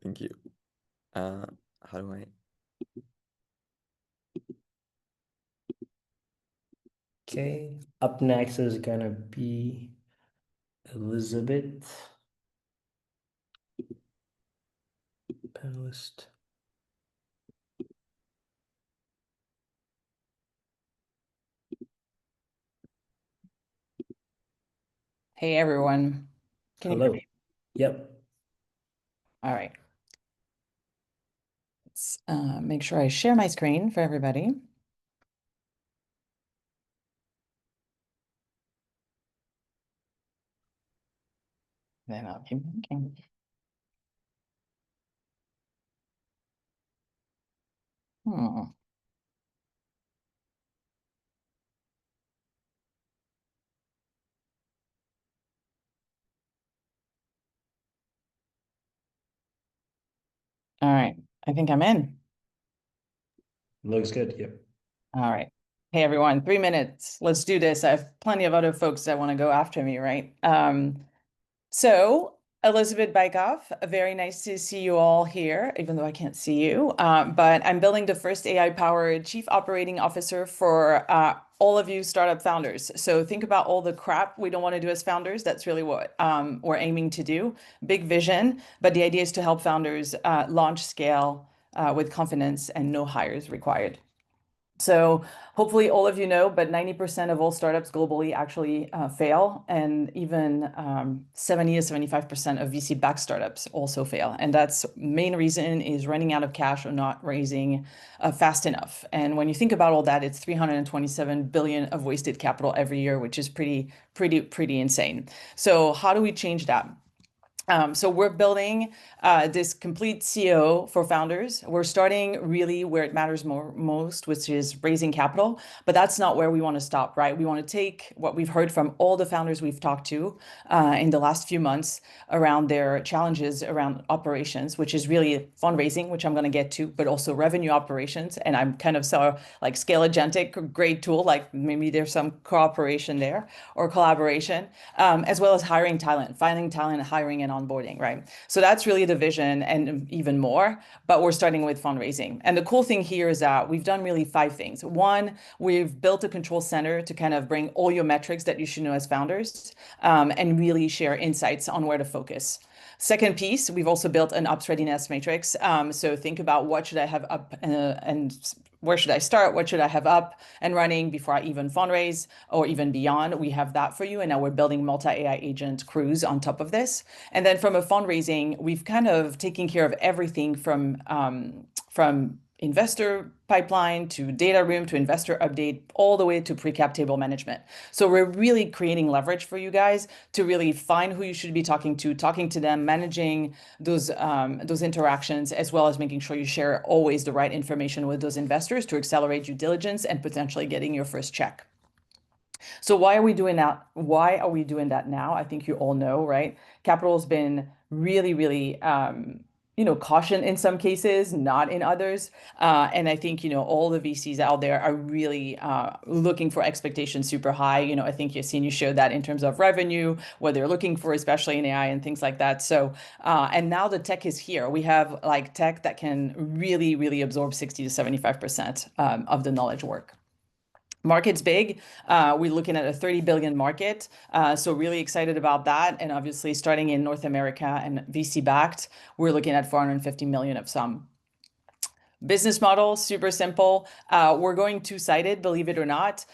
Thank you. How do I? Okay. Up next is gonna be Elizabeth. Panelist. Hey everyone. Can you hear Hello. me? Yep. All right. Let's make sure I share my screen for everybody. Then I'll keep looking. Hmm. All right. I think I'm in. Looks good. Yep. All right. Hey everyone, 3 minutes. Let's do this. I have plenty of other folks that want to go after me, right? So Elizabeth Bykoff, very nice to see you all here, even though I can't see you. But I'm building the first AI-powered chief operating officer for all of you startup founders. So think about all the crap we don't want to do as founders. That's really what we're aiming to do. Big vision, but the idea is to help founders launch, scale with confidence and no hires required. So hopefully all of you know, but 90% of all startups globally actually fail, and even 70 to 75% of VC-backed startups also fail. And that's main reason is running out of cash or not raising fast enough. And when you think about all that, it's 327 billion of wasted capital every year, which is pretty insane. So how do we change that? So we're building this complete CO for founders. We're starting really where it matters most, which is raising capital. But that's not where we want to stop, right? We want to take what we've heard from all the founders we've talked to in the last few months around their challenges around operations, which is really fundraising, which I'm going to get to, but also revenue operations. And I'm kind of so like Scale Agentic, great tool, like maybe there's some cooperation there or collaboration, as well as hiring talent, finding talent, hiring and onboarding, right? So that's really the vision and even more, but we're starting with fundraising. And the cool thing here is that we've done really 5 things. One, we've built a control center to kind of bring all your metrics that you should know as founders and really share insights on where to focus. Second piece, we've also built an ops readiness matrix. So think about what should I have up and where should I start? What should I have up and running before I even fundraise or even beyond? We have that for you. And now we're building multi-AI agent crews on top of this. And then from a fundraising, we've kind of taken care of everything from investor pipeline to data room to investor update, all the way to pre-cap table management. So we're really creating leverage for you guys to really find who you should be talking to them, managing those interactions, as well as making sure you share always the right information with those investors to accelerate due diligence and potentially getting your first check. So why are we doing that? Why are we doing that now? I think you all know, right? Capital has been really caution in some cases, not in others. And I think, all the VCs out there are really looking for expectations super high. I think you showed that in terms of revenue, what they're looking for, especially in AI and things like that. So, and now the tech is here. We have like tech that can really, really absorb 60 to 75% of the knowledge work. Market's big. We're looking at a 30 billion market. So really excited about that. And obviously starting in North America and VC backed, we're looking at 450 million of some. Business model, super simple. We're going two-sided, believe it or not.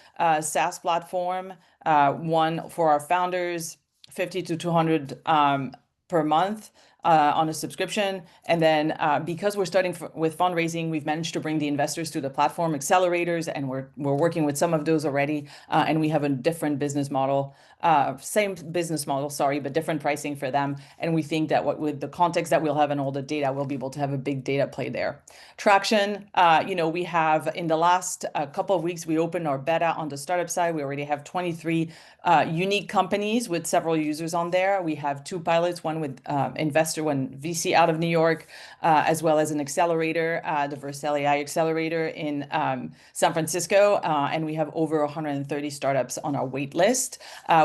SaaS platform, one for our founders, 50 to 200 per month on a subscription. And then because we're starting with fundraising, we've managed to bring the investors to the platform accelerators, and we're working with some of those already. And we have a different business model, same business model, sorry, but different pricing for them. And we think that with the context that we'll have and all the data, we'll be able to have a big data play there. Traction, we have in the last couple of weeks, we opened our beta on the startup side. We already have 23 unique companies with several users on there. We have 2 pilots, one with investor, one VC out of New York, as well as an accelerator, the Vercel AI accelerator in San Francisco. And we have over 130 startups on our wait list.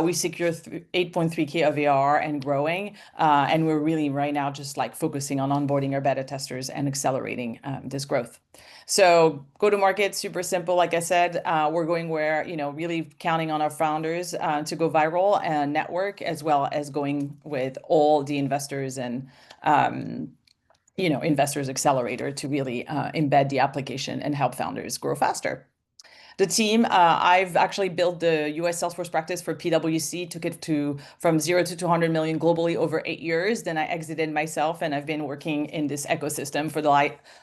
We secure 8.3K of ARR and growing. And we're really right now just like focusing on onboarding our beta testers and accelerating this growth. So go to market, super simple. Like I said, we're going where, really counting on our founders to go viral and network, as well as going with all the investors and, investors accelerator to really embed the application and help founders grow faster. The team, I've actually built the US Salesforce practice for PwC, took it from 0 to 200 million globally over 8 years. Then I exited myself, and I've been working in this ecosystem for the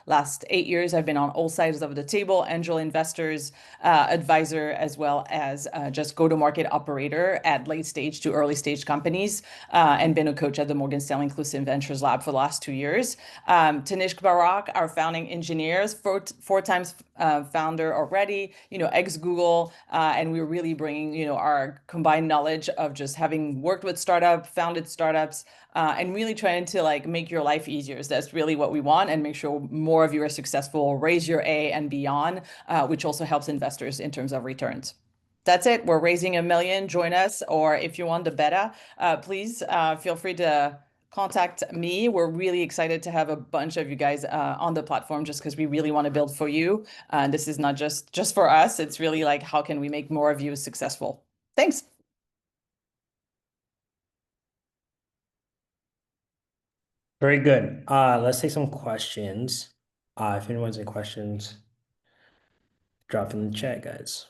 last 8 years. I've been on all sides of the table, angel investors, advisor, as well as just go-to-market operator at late stage to early stage companies, and been a coach at the Morgan Stanley Inclusive Ventures Lab for the last 2 years. Tanishq Barak, our founding engineers, four times founder already, ex-Google, and we're really bringing, our combined knowledge of just having worked with founded startups, and really trying to like make your life easier. So that's really what we want, and make sure more of you are successful, raise your A and beyond, which also helps investors in terms of returns. That's it. We're raising $1 million. Join us, or if you want the beta, please feel free to contact me. We're really excited to have a bunch of you guys on the platform, just because we really want to build for you. This is not just for us. It's really like, how can we make more of you successful? Thanks. Very good. Let's take some questions. If anyone has any questions, drop in the chat, guys.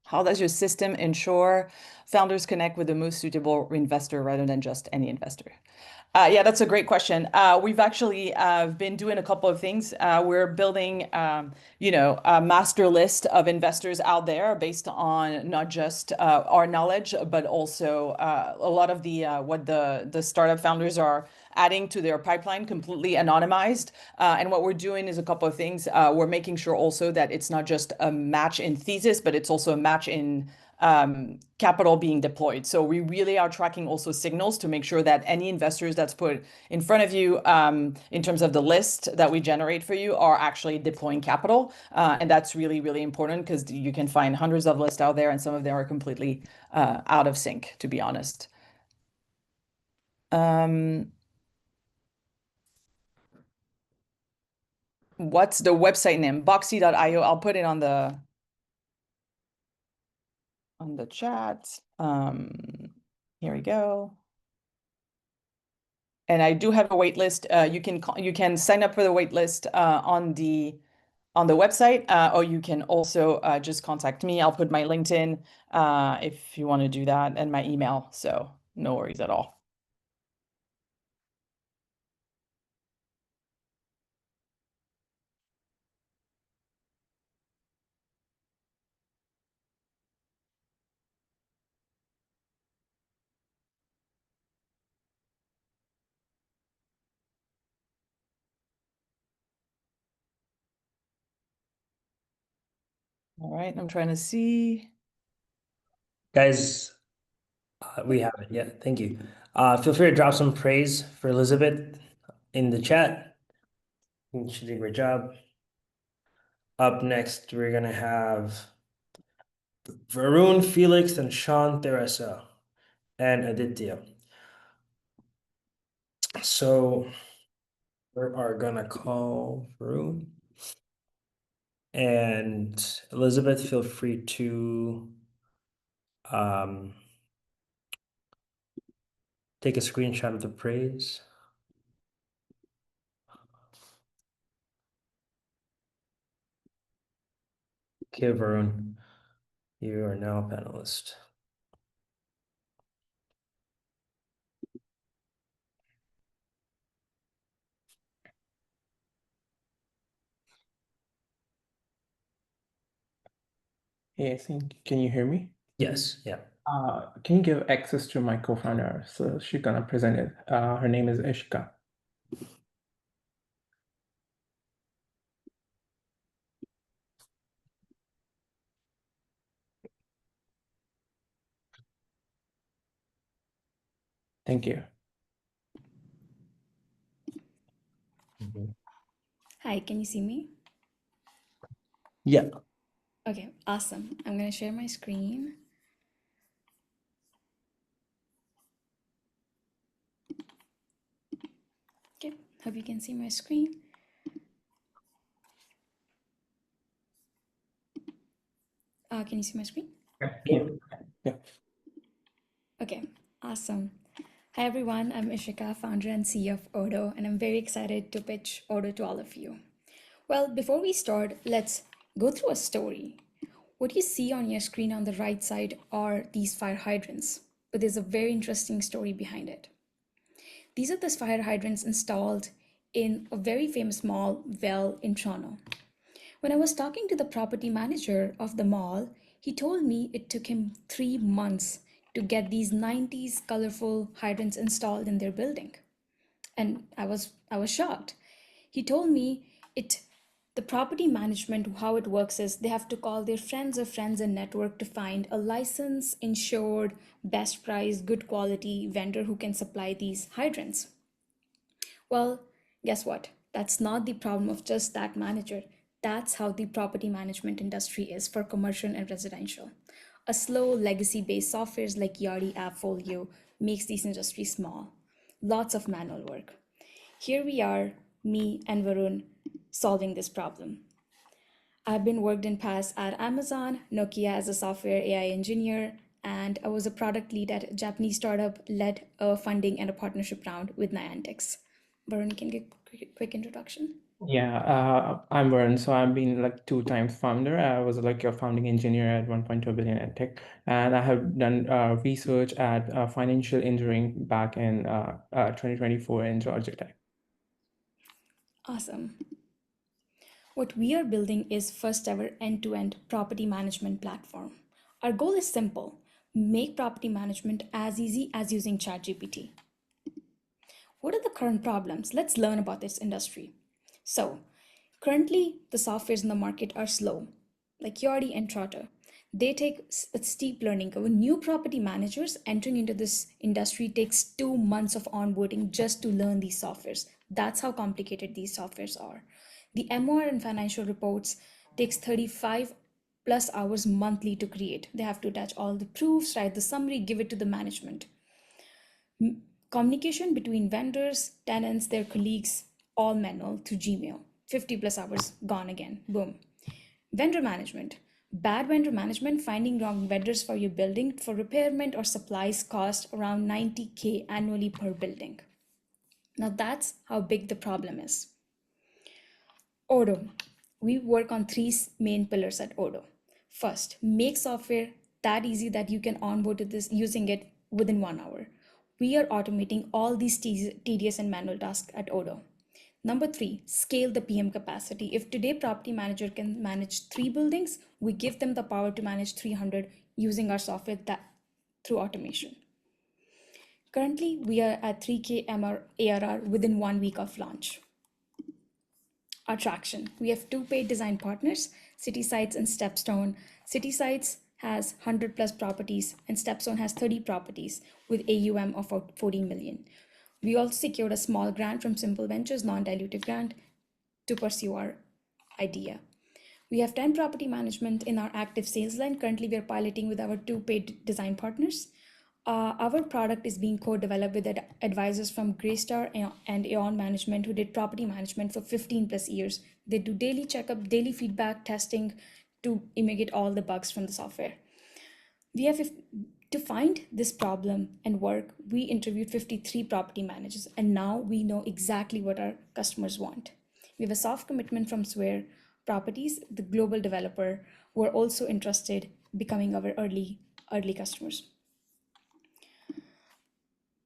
How does your system ensure founders connect with the most suitable investor rather than just any investor? Yeah, that's a great question. We've actually been doing a couple of things. We're building, a master list of investors out there based on not just our knowledge, but also a lot of what the startup founders are adding to their pipeline, completely anonymized. And what we're doing is a couple of things. We're making sure also that it's not just a match in thesis, but it's also a match in capital being deployed. So we really are tracking also signals to make sure that any investors that's put in front of you, in terms of the list that we generate for you, are actually deploying capital. And that's really, really important, because you can find hundreds of lists out there, and some of them are completely out of sync, to be honest. What's the website name? Boxy.io. I'll put it on the chat. Here we go. And I do have a wait list. You can sign up for the wait list on the website, or you can also just contact me. I'll put my LinkedIn if you want to do that, and my email. So no worries at all. All right, I'm trying to see. Guys, we have it. Yeah, thank you. Feel free to drop some praise for Elizabeth. in the chat. You should do a great job. Up next, we're gonna have Varun, Felix, and Sean Teresa, and Aditya. So we are gonna call Varun. And Elizabeth, feel free to take a screenshot of the praise. Okay, Varun, you are now a panelist. Yes, can you hear me? Yes, yeah. Can you give access to my co-founder? So she's gonna present it. Her name is Ishika. Thank you. Hi, can you see me? Yeah. Okay, awesome. I'm gonna share my screen. Okay, hope you can see my screen. Can you see my screen? Yeah. Okay, awesome. Hi everyone, I'm Ishika, founder and CEO of Odo, and I'm very excited to pitch Odo to all of you. Well, before we start, let's go through a story. What you see on your screen on the right side are these fire hydrants, but there's a very interesting story behind it. These are the fire hydrants installed in a very famous mall, Well, in Toronto. When I was talking to the property manager of the mall, he told me it took him 3 months to get these 90s colorful hydrants installed in their building. And I was shocked. He told me the property management, how it works is they have to call their friends of friends and network to find a licensed, insured, best price, good quality vendor who can supply these hydrants. Well, guess what? That's not the problem of just that manager. That's how the property management industry is for commercial and residential. A slow legacy-based softwares like Yardi AppFolio makes these industries small. Lots of manual work. Here we are, me and Varun, solving this problem. I've been worked in past at Amazon, Nokia as a software AI engineer, and I was a product lead at a Japanese startup, led a funding and a partnership round with Niantic. Varun, can you give a quick introduction? Yeah, I'm Varun. So I've been like 2 times founder. I was like a founding engineer at 1.2 billion at tech, and I have done research at financial engineering back in 2024 in Georgia Tech. Awesome. What we are building is first ever end-to-end property management platform. Our goal is simple: make property management as easy as using ChatGPT. What are the current problems? Let's learn about this industry. So, currently, the softwares in the market are slow, like Yardi and Trotter. They take a steep learning curve. New property managers entering into this industry takes 2 months of onboarding just to learn these softwares. That's how complicated these softwares are. The MOR and financial reports takes 35 plus hours monthly to create. They have to attach all the proofs, write the summary, give it to the management. Communication between vendors, tenants, their colleagues, all manual through Gmail. 50 plus hours gone again. Boom. Vendor management. Bad vendor management, finding wrong vendors for your building for repairment or supplies cost around 90K annually per building. Now that's how big the problem is. Odo. We work on 3 main pillars at Odo. First, make software that easy that you can onboard to this using it within 1 hour. We are automating all these tedious and manual tasks at Odo. Number 3, scale the PM capacity. If today property manager can manage 3 buildings, we give them the power to manage 300 using our software through automation. Currently, we are at 3K ARR within 1 week of launch. Our traction. We have 2 paid design partners, City Sites and Stepstone. City Sites has 100 plus properties and Stepstone has 30 properties with AUM of 40 million. We also secured a small grant from Simple Ventures, non-dilutive grant, to pursue our idea. We have 10 property management in our active sales line. Currently, we are piloting with our 2 paid design partners. Our product is being co-developed with advisors from Greystar and Aeon Management, who did property management for 15 plus years. They do daily checkup, daily feedback, testing to mitigate all the bugs from the software. We have to find this problem and work. We interviewed 53 property managers, and now we know exactly what our customers want. We have a soft commitment from Swear Properties, the global developer, who are also interested becoming our early customers.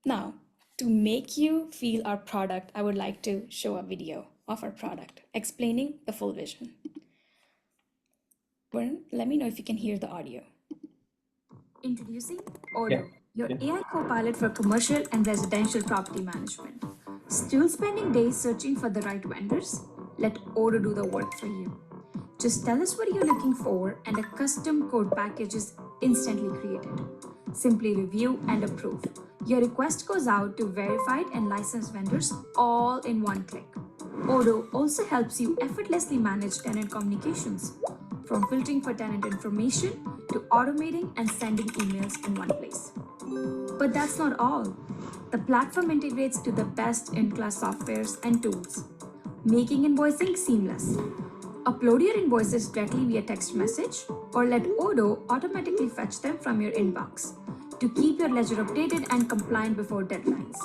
Now, to make you feel our product, I would like to show a video of our product explaining the full vision. Varun, let me know if you can hear the audio. Introducing Odo, your AI co-pilot for commercial and residential property management. Still spending days searching for the right vendors? Let Odo do the work for you. Just tell us what you're looking for and a custom code package is instantly created. Simply review and approve. Your request goes out to verified and licensed vendors all in one click. Odo also helps you effortlessly manage tenant communications, from filtering for tenant information to automating and sending emails in one place. But that's not all. The platform integrates to the best in-class softwares and tools, making invoicing seamless. Upload your invoices directly via text message or let Odo automatically fetch them from your inbox to keep your ledger updated and compliant before deadlines.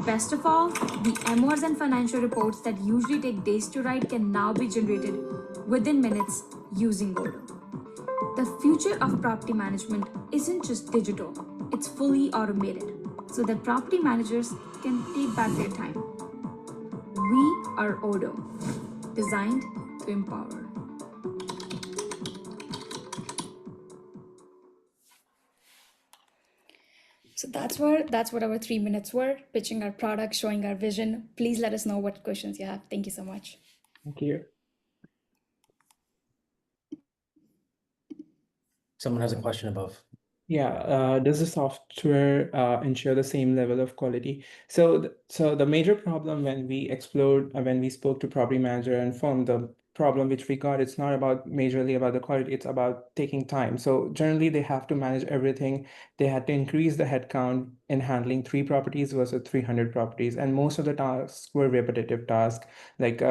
Best of all, the MORs and financial reports that usually take days to write can now be generated within minutes using Odo. The future of property management isn't just digital, it's fully automated so that property managers can take back their time. We are Odo, designed to empower. So that's what our 3 minutes were, pitching our product, showing our vision. Please let us know what questions you have. Thank you so much. Thank you. Someone has a question above. Yeah, does the software ensure the same level of quality? So the major problem when we explored, when we spoke to property manager and firm, the problem which we got, it's not about majorly about the quality, it's about taking time. So generally they have to manage everything. They had to increase the headcount in handling 3 properties versus 300 properties. And most of the tasks were repetitive tasks, like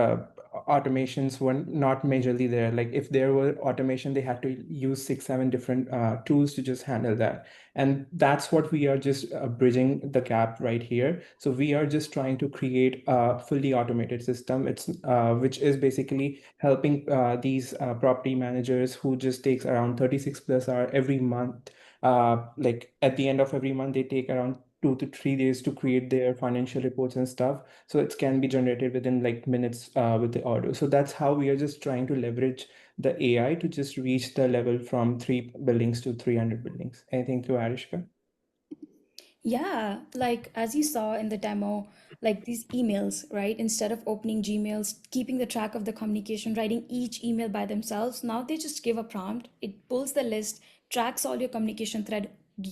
automations were not majorly there. Like if there were automation, they had to use 6-7 different tools to just handle that. And that's what we are just bridging the gap right here. So we are just trying to create a fully automated system. It's which is basically helping these property managers who just takes around 36 plus hours every month. Like at the end of every month, they take around 2 to 3 days to create their financial reports and stuff. So it can be generated within like minutes with the Odo. So that's how we are just trying to leverage the AI to just reach the level from 3 buildings to 300 buildings. Anything to add, Ishka? Yeah, like as you saw in the demo, like these emails, right? Instead of opening Gmails, keeping the track of the communication, writing each email by themselves, now they just give a prompt, it pulls the list, tracks all your communication thread,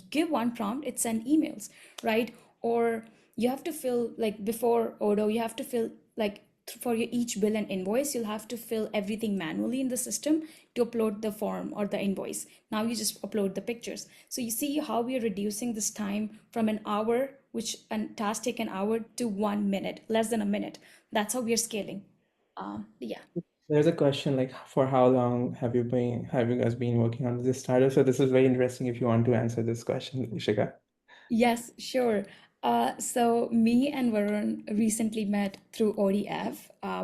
give one prompt, it send emails, right? Or you have to fill, like before Odo, you have to fill like for your each bill and invoice, you'll have to fill everything manually in the system to upload the form or the invoice. Now you just upload the pictures. So you see how we are reducing this time from an hour, which a task take an hour, to 1 minute, less than a minute. That's how we are scaling. Yeah. There's a question like, for how long have you guys been working on this startup? So this is very interesting if you want to answer this question, Ishika. Yes, sure. So me and Varun recently met through ODF.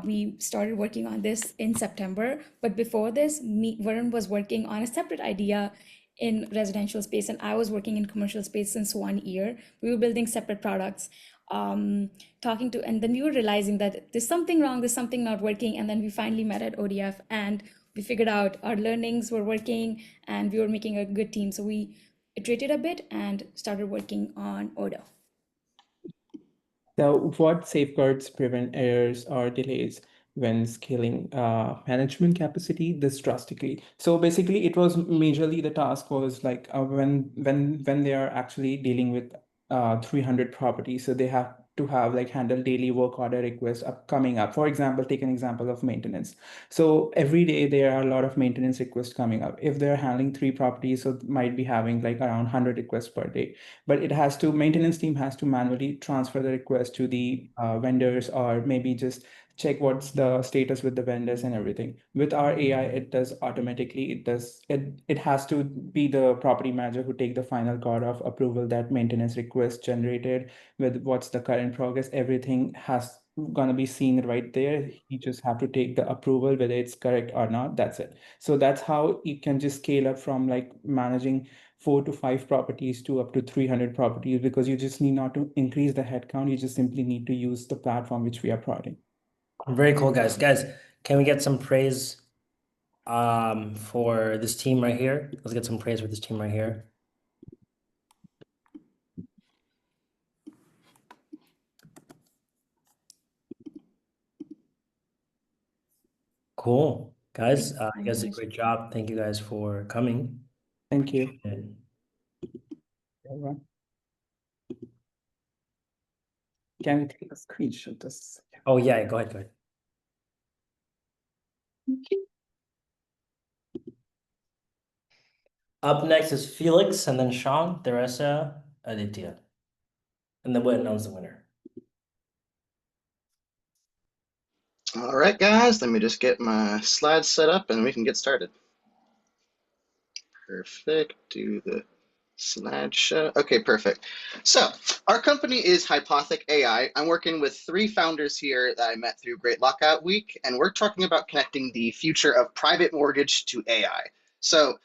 We started working on this in September, but before this, Varun was working on a separate idea in residential space, and I was working in commercial space since 1 year. We were building separate products, and then we were realizing that there's something wrong, there's something not working, and then we finally met at ODF, and we figured out our learnings were working, and we were making a good team. So we iterated a bit and started working on Odo. So what safeguards prevent errors or delays when scaling management capacity this drastically? So basically it was majorly the task was like when they are actually dealing with 300 properties, so they have to have like handle daily work order requests coming up. For example, take an example of maintenance. So every day there are a lot of maintenance requests coming up. If they're handling 3 properties, so might be having like around 100 requests per day. But maintenance team has to manually transfer the request to the vendors, or maybe just check what's the status with the vendors and everything. With our AI, it does automatically. It has to be the property manager who take the final call of approval that maintenance request generated with what's the current progress. Everything has gonna be seen right there. You just have to take the approval, whether it's correct or not. That's it. So that's how you can just scale up from like managing 4 to 5 properties to up to 300 properties, because you just need not to increase the headcount. You just simply need to use the platform which we are providing. Very cool, guys. Guys, can we get some praise for this team right here? Let's get some praise for this team right here. Cool. Guys, you guys did a great job. Thank you guys for coming. Thank you. And Everyone. Can we take a screenshot? This? oh yeah, go ahead. Up next is Felix, and then Sean, Teresa, Aditya. And then we'll announce the winner. All right, guys, let me just get my slides set up and we can get started. Perfect. Do the slideshow. Okay, perfect. So our company is Hypothic AI. I'm working with 3 founders here that I met through Great Lockout Week, and we're talking about connecting the future of private mortgage to AI. So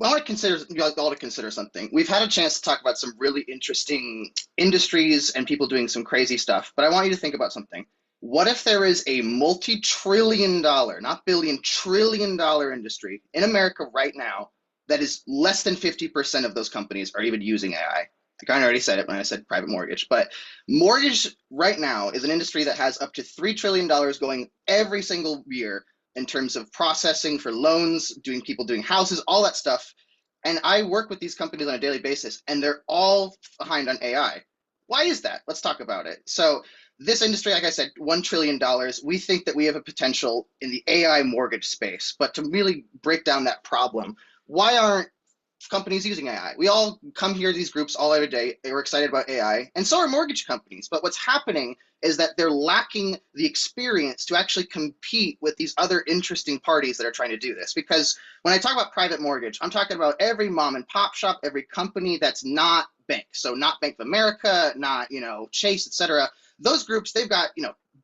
I want you all to consider something. We've had a chance to talk about some really interesting industries and people doing some crazy stuff, but I want you to think about something. What if there is a multi-trillion-dollar, not billion, trillion-dollar industry in America right now that is less than 50% of those companies are even using AI? I kind of already said it when I said private mortgage, but mortgage right now is an industry that has up to $3 trillion going every single year in terms of processing for loans, people doing houses, all that stuff. And I work with these companies on a daily basis, and they're all behind on AI. Why is that? Let's talk about it. So this industry, like I said, $1 trillion. We think that we have a potential in the AI mortgage space. But to really break down that problem, why aren't companies using AI? We all come here to these groups all every day. We're excited about AI, and so are mortgage companies. But what's happening is that they're lacking the experience to actually compete with these other interesting parties that are trying to do this. Because when I talk about private mortgage, I'm talking about every mom and pop shop, every company that's not bank. So not Bank of America, not, Chase, etc. Those groups, they've got,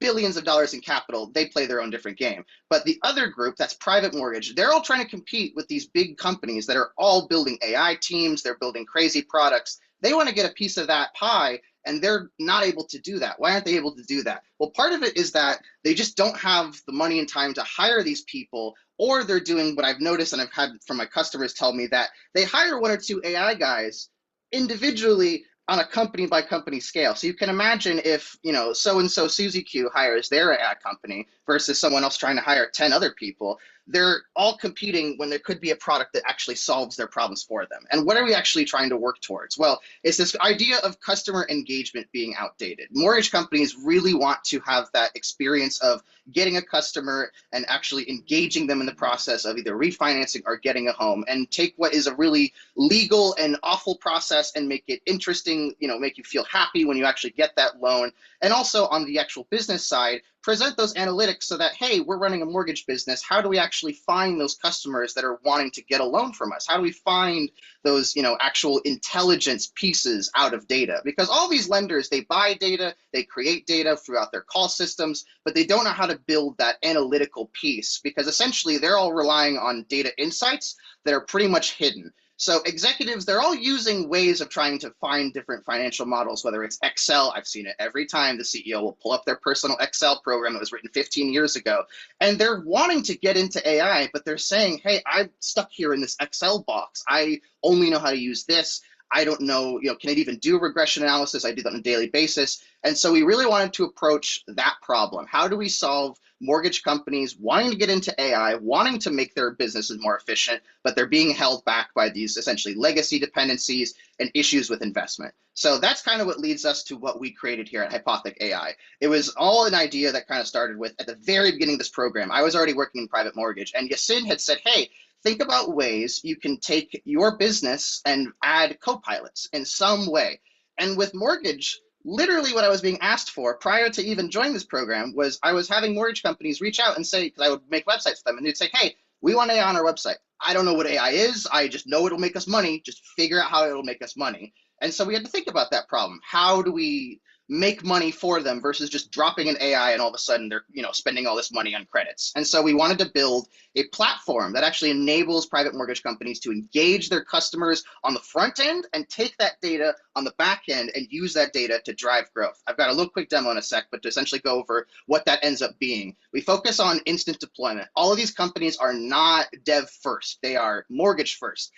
billions of dollars in capital. They play their own different game. But the other group, that's private mortgage, they're all trying to compete with these big companies that are all building AI teams. They're building crazy products. They want to get a piece of that pie, and they're not able to do that. Why aren't they able to do that? Well, part of it is that they just don't have the money and time to hire these people, or they're doing what I've noticed, and I've had from my customers tell me, that they hire 1 or 2 AI guys individually on a company by company scale. So you can imagine if, so-and-so Suzy Q hires their AI company versus someone else trying to hire 10 other people. They're all competing when there could be a product that actually solves their problems for them. And what are we actually trying to work towards? Well, it's this idea of customer engagement being outdated. Mortgage companies really want to have that experience of getting a customer and actually engaging them in the process of either refinancing or getting a home, and take what is a really legal and awful process and make it interesting, make you feel happy when you actually get that loan. And also on the actual business side, present those analytics so that, hey, we're running a mortgage business. How do we actually find those customers that are wanting to get a loan from us? How do we find those, actual intelligence pieces out of data? Because all these lenders, they buy data, they create data throughout their call systems, but they don't know how to build that analytical piece, because essentially they're all relying on data insights that are pretty much hidden. So executives, they're all using ways of trying to find different financial models, whether it's Excel. I've seen it every time. The CEO will pull up their personal Excel program that was written 15 years ago, and they're wanting to get into AI, but they're saying, hey, I'm stuck here in this Excel box. I only know how to use this. I don't know, can it even do regression analysis? I do that on a daily basis. And so we really wanted to approach that problem. How do we solve mortgage companies wanting to get into AI, wanting to make their businesses more efficient, but they're being held back by these essentially legacy dependencies and issues with investment. So that's kind of what leads us to what we created here at Hypothic AI. It was all an idea that kind of started with, at the very beginning of this program, I was already working in private mortgage, and Yasin had said, hey, think about ways you can take your business and add co-pilots in some way. And with mortgage, literally what I was being asked for prior to even joining this program was I was having mortgage companies reach out and say, because I would make websites for them, and they'd say, hey, we want AI on our website. I don't know what AI is. I just know it'll make us money. Just figure out how it'll make us money. And so we had to think about that problem. How do we make money for them versus just dropping an AI and all of a sudden they're spending all this money on credits? And so we wanted to build a platform that actually enables private mortgage companies to engage their customers on the front end and take that data on the back end and use that data to drive growth. I've got a little quick demo in a sec, but to essentially go over what that ends up being. We focus on instant deployment. All of these companies are not dev first. They are mortgage first.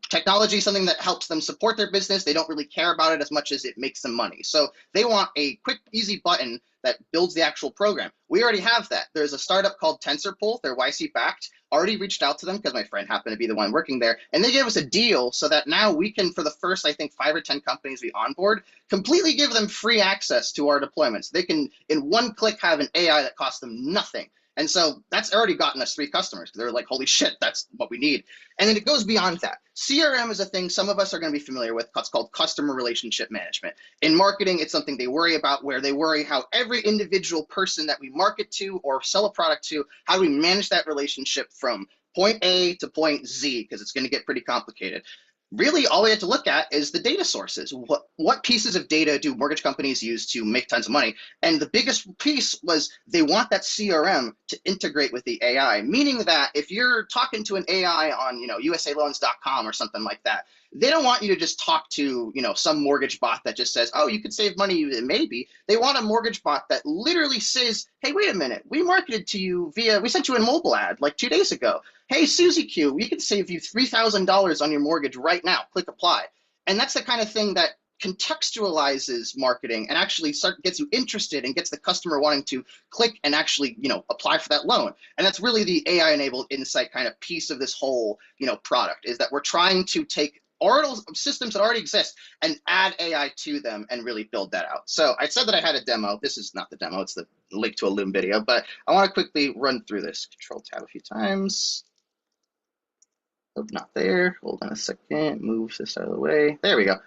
Technology is something that helps them support their business. They don't really care about it as much as it makes them money. So they want a quick, easy button that builds the actual program. We already have that. There's a startup called TensorPool. They're YC backed. Already reached out to them because my friend happened to be the one working there. And they gave us a deal so that now we can, for the first, I think, 5 or 10 companies we onboard, completely give them free access to our deployments. They can, in one click, have an AI that costs them nothing. And so that's already gotten us 3 customers. They're like, holy shit, that's what we need. And then it goes beyond that. CRM is a thing some of us are going to be familiar with. It's called customer relationship management. In marketing, it's something they worry about, where they worry how every individual person that we market to or sell a product to, how do we manage that relationship from point A to point Z, because it's going to get pretty complicated. Really, all we have to look at is the data sources. What pieces of data do mortgage companies use to make tons of money? And the biggest piece was they want that CRM to integrate with the AI, meaning that if you're talking to an AI on usaloans.com or something like that, they don't want you to just talk to some mortgage bot that just says, oh, you could save money, maybe. They want a mortgage bot that literally says, hey, wait a minute, we marketed to you we sent you a mobile ad like 2 days ago. Hey, Susie Q, we can save you $3,000 on your mortgage right now. Click apply. And that's the kind of thing that contextualizes marketing and actually gets you interested and gets the customer wanting to click and actually apply for that loan. And that's really the AI enabled insight kind of piece of this whole product, is that we're trying to take systems that already exist and add AI to them and really build that out. So I said that I had a demo. This is not the demo, it's the link to a Loom video, but I want to quickly run through this. Control tab a few times. Oh, not there. Hold on a second. Move this out of the way. There we go.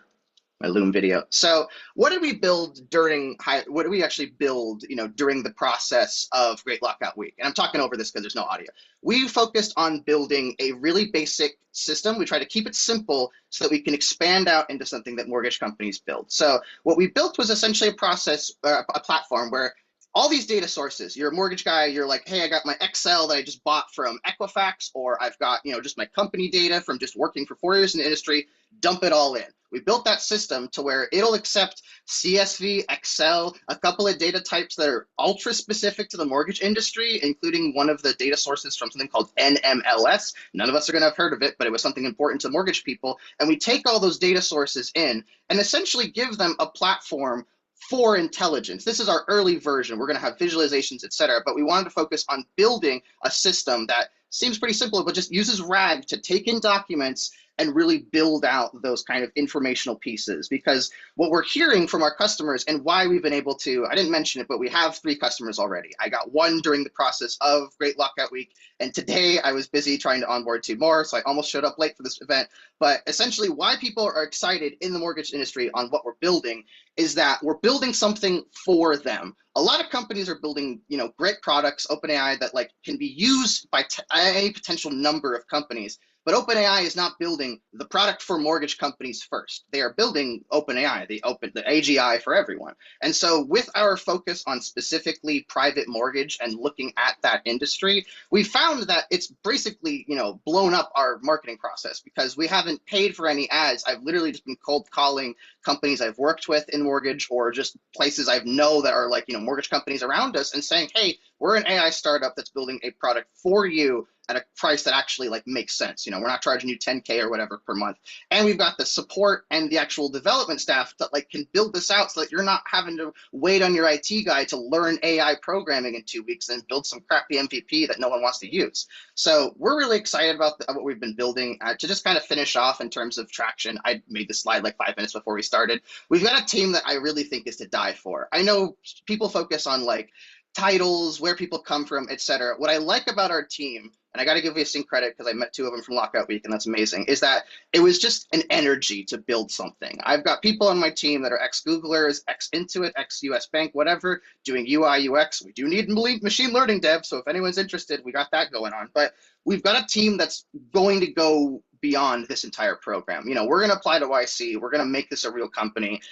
My Loom video. So what did we build during during the process of Great Lockout Week? And I'm talking over this because there's no audio. We focused on building a really basic system. We try to keep it simple so that we can expand out into something that mortgage companies build. So what we built was essentially a platform where all these data sources, you're a mortgage guy, you're like, hey, I got my Excel that I just bought from Equifax, or I've got, just my company data from just working for 4 years in the industry, dump it all in. We built that system to where it'll accept CSV, Excel, a couple of data types that are ultra specific to the mortgage industry, including one of the data sources from something called NMLS. None of us are going to have heard of it, but it was something important to mortgage people. And we take all those data sources in and essentially give them a platform for intelligence. This is our early version. We're going to have visualizations, etc. But we wanted to focus on building a system that seems pretty simple, but just uses RAG to take in documents and really build out those kind of informational pieces. Because what we're hearing from our customers and why we've been able to, I didn't mention it, but we have 3 customers already. I got 1 during the process of Great Lockout Week. And today I was busy trying to onboard 2 more. So I almost showed up late for this event. But essentially why people are excited in the mortgage industry on what we're building is that we're building something for them. A lot of companies are building, great products, OpenAI, that can be used by any potential number of companies. But OpenAI is not building the product for mortgage companies first. They are building OpenAI, the AGI for everyone. And so with our focus on specifically private mortgage and looking at that industry, we found that it's basically, blown up our marketing process because we haven't paid for any ads. I've literally just been cold calling companies I've worked with in mortgage, or just places I know that are mortgage companies around us, and saying, hey, we're an AI startup that's building a product for you at a price that actually like makes sense. We're not charging you 10K or whatever per month. And we've got the support and the actual development staff that like can build this out so that you're not having to wait on your IT guy to learn AI programming in 2 weeks and build some crappy MVP that no one wants to use. So we're really excited about what we've been building. To just kind of finish off in terms of traction, I made this slide like 5 minutes before we started. We've got a team that I really think is to die for. I know people focus on like titles, where people come from, etc. What I like about our team, and I got to give Yasin credit because I met 2 of them from Lockout Week, and that's amazing, is that it was just an energy to build something. I've got people on my team that are ex-Googlers, ex-Intuit, ex-US Bank, whatever, doing UI, UX. We do need machine learning dev, so if anyone's interested, we got that going on. But we've got a team that's going to go beyond this entire program. We're going to apply to YC. We're going to make this a real company.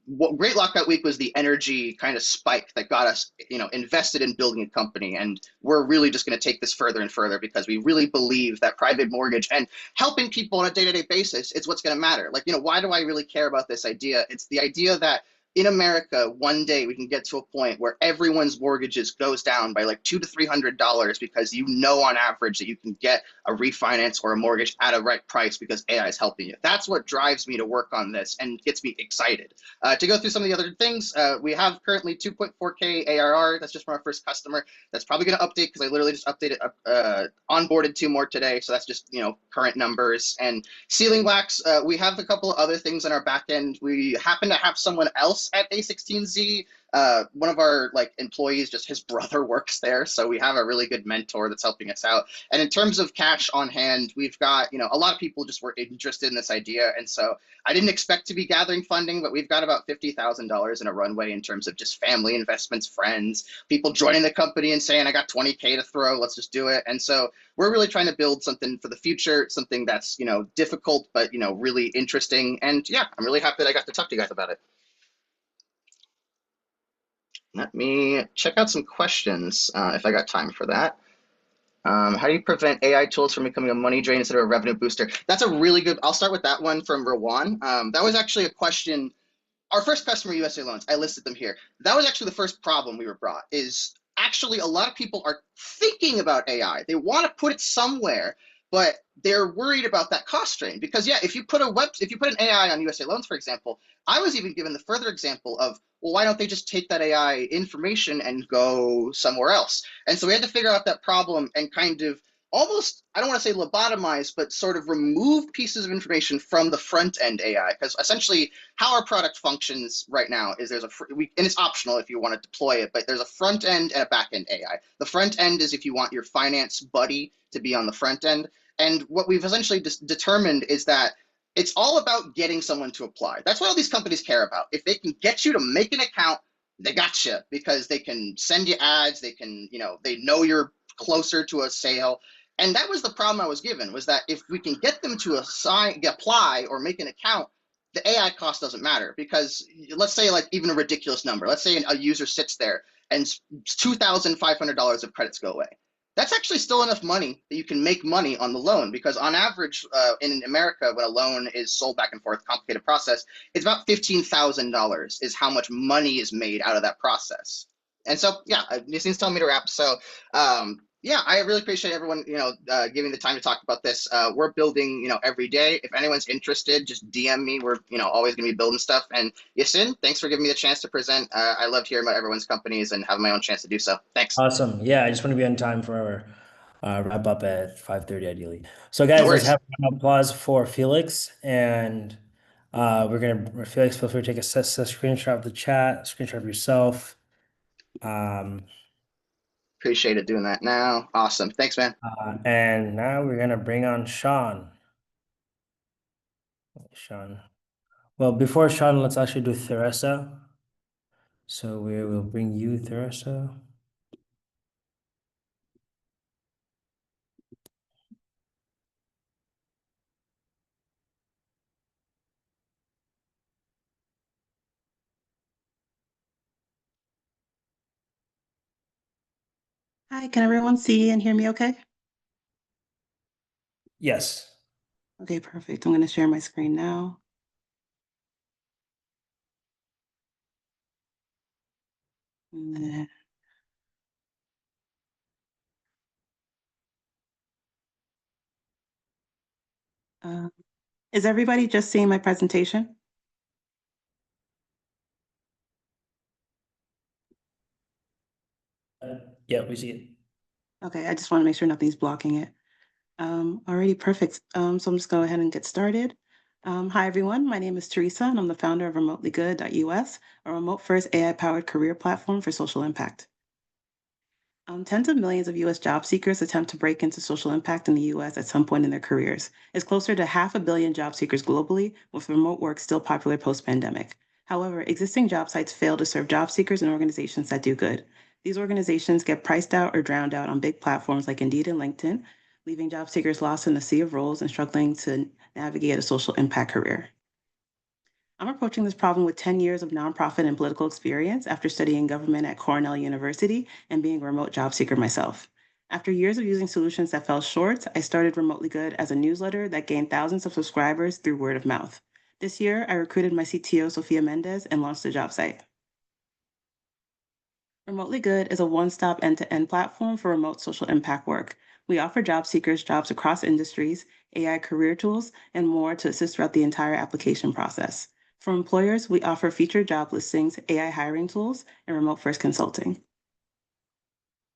What Great Lockout Week was the energy kind of spike that got us, invested in building a company. And we're really just going to take this further and further because we really believe that private mortgage and helping people on a day-to-day basis is what's going to matter. Like, why do I really care about this idea? It's the idea that in America, one day we can get to a point where everyone's mortgages goes down by like $200 to $300 because on average that you can get a refinance or a mortgage at a right price because AI is helping you. That's what drives me to work on this and gets me excited. To go through some of the other things, we have currently 2.4K ARR. That's just from our first customer. That's probably going to update because I literally just updated, onboarded 2 more today. So that's just, current numbers. And Ceiling Wax, we have a couple of other things on our back end. We happen to have someone else at A16Z. One of our employees, just his brother works there. So we have a really good mentor that's helping us out. And in terms of cash on hand, we've got, a lot of people just were interested in this idea. And so I didn't expect to be gathering funding, but we've got about $50,000 in a runway in terms of just family investments, friends, people joining the company and saying, I got 20K to throw, let's just do it. And so we're really trying to build something for the future, something that's, difficult, but, really interesting. And yeah, I'm really happy that I got to talk to you guys about it. Let me check out some questions if I got time for that. How do you prevent AI tools from becoming a money drain instead of a revenue booster? That's a really good, I'll start with that one from Rowan. That was actually a question. Our first customer, USA Loans, I listed them here. That was actually the first problem we were brought is actually a lot of people are thinking about AI. They want to put it somewhere, but they're worried about that cost strain because if you put an AI on USA Loans, for example, I was even given the further example of, well, why don't they just take that AI information and go somewhere else? And so we had to figure out that problem and kind of almost, I don't want to say lobotomize, but sort of remove pieces of information from the front end AI. Because essentially how our product functions right now is and it's optional if you want to deploy it, but there's a front end and a back end AI. The front end is if you want your finance buddy to be on the front end. And what we've essentially determined is that it's all about getting someone to apply. That's what all these companies care about. If they can get you to make an account, they got you because they can send you ads. They can, they know you're closer to a sale. And that was the problem I was given, was that if we can get them to apply or make an account, the AI cost doesn't matter because let's say even a ridiculous number. Let's say a user sits there and $2,500 of credits go away. That's actually still enough money that you can make money on the loan because on average in America, when a loan is sold back and forth, complicated process, it's about $15,000 is how much money is made out of that process. And so, yeah, Yasin's telling me to wrap. So, yeah, I really appreciate everyone, giving the time to talk about this. We're building, every day. If anyone's interested, just DM me. We're, always going to be building stuff. And Yasin, thanks for giving me the chance to present. I love hearing about everyone's companies and having my own chance to do so. Thanks. Awesome. Yeah, I just want to be on time for wrap up at 5:30 ideally. So No guys, let's worries. have an applause for Felix. And Felix, feel free to take a screenshot of the chat, screenshot of yourself. Appreciate it doing that now. Awesome. Thanks, man. And now we're gonna bring on Sean. Sean. Well, before Sean, let's actually do Theresa. So we will bring you, Theresa. Hi, can everyone see and hear me okay? Yes. Okay, perfect. I'm going to share my screen now. And then Uh, is everybody just seeing my presentation? Yeah, we see it. Okay, I just want to make sure nothing's blocking it. Already perfect. So I'm just go ahead and get started. Hi, everyone. My name is Teresa, and I'm the founder of remotelygood.us, a remote-first AI-powered career platform for social impact. Tens of millions of US job seekers attempt to break into social impact in the US at some point in their careers. It's closer to 500 million job seekers globally, with remote work still popular post-pandemic. However, existing job sites fail to serve job seekers and organizations that do good. These organizations get priced out or drowned out on big platforms like Indeed and LinkedIn, leaving job seekers lost in the sea of roles and struggling to navigate a social impact career. I'm approaching this problem with 10 years of nonprofit and political experience after studying government at Cornell University and being a remote job seeker myself. After years of using solutions that fell short, I started Remotely Good as a newsletter that gained thousands of subscribers through word of mouth. This year, I recruited my CTO, Sophia Mendez, and launched the job site. Remotely Good is a one-stop end-to-end platform for remote social impact work. We offer job seekers jobs across industries, AI career tools, and more to assist throughout the entire application process. For employers, we offer featured job listings, AI hiring tools, and remote-first consulting.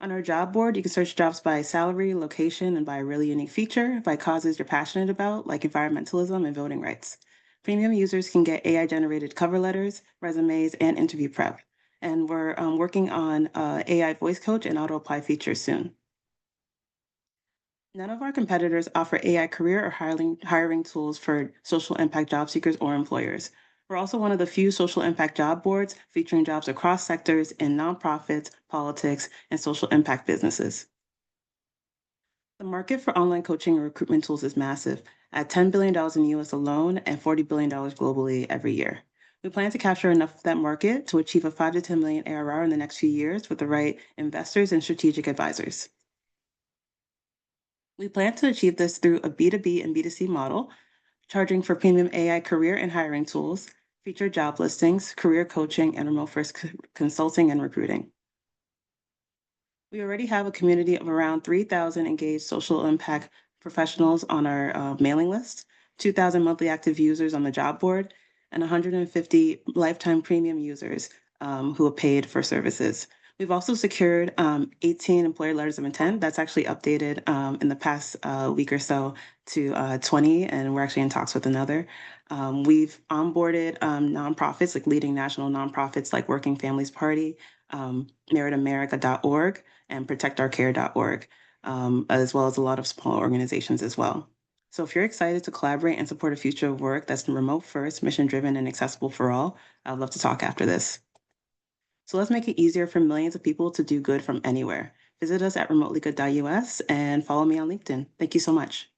On our job board, you can search jobs by salary, location, and by a really unique feature, by causes you're passionate about, like environmentalism and voting rights. Premium users can get AI-generated cover letters, resumes, and interview prep. And we're working on AI voice coach and auto-apply features soon. None of our competitors offer AI career or hiring tools for social impact job seekers or employers. We're also one of the few social impact job boards featuring jobs across sectors in nonprofits, politics, and social impact businesses. The market for online coaching and recruitment tools is massive, at $10 billion in US alone and $40 billion globally every year. We plan to capture enough of that market to achieve a 5 to 10 million ARR in the next few years with the right investors and strategic advisors. We plan to achieve this through a B2B and B2C model, charging for premium AI career and hiring tools, featured job listings, career coaching, and remote first consulting and recruiting. We already have a community of around 3,000 engaged social impact professionals on our mailing list, 2,000 monthly active users on the job board, and 150 lifetime premium users who have paid for services. We've also secured 18 employer letters of intent. That's actually updated in the past week or so to 20, and we're actually in talks with another. We've onboarded nonprofits, like leading national nonprofits like Working Families Party, meritamerica.org, and protectourcare.org, as well as a lot of small organizations as well. So if you're excited to collaborate and support a future of work that's remote first, mission driven, and accessible for all, I'd love to talk after this. So let's make it easier for millions of people to do good from anywhere. Visit us at remotelygood.us and follow me on LinkedIn. Thank you so much.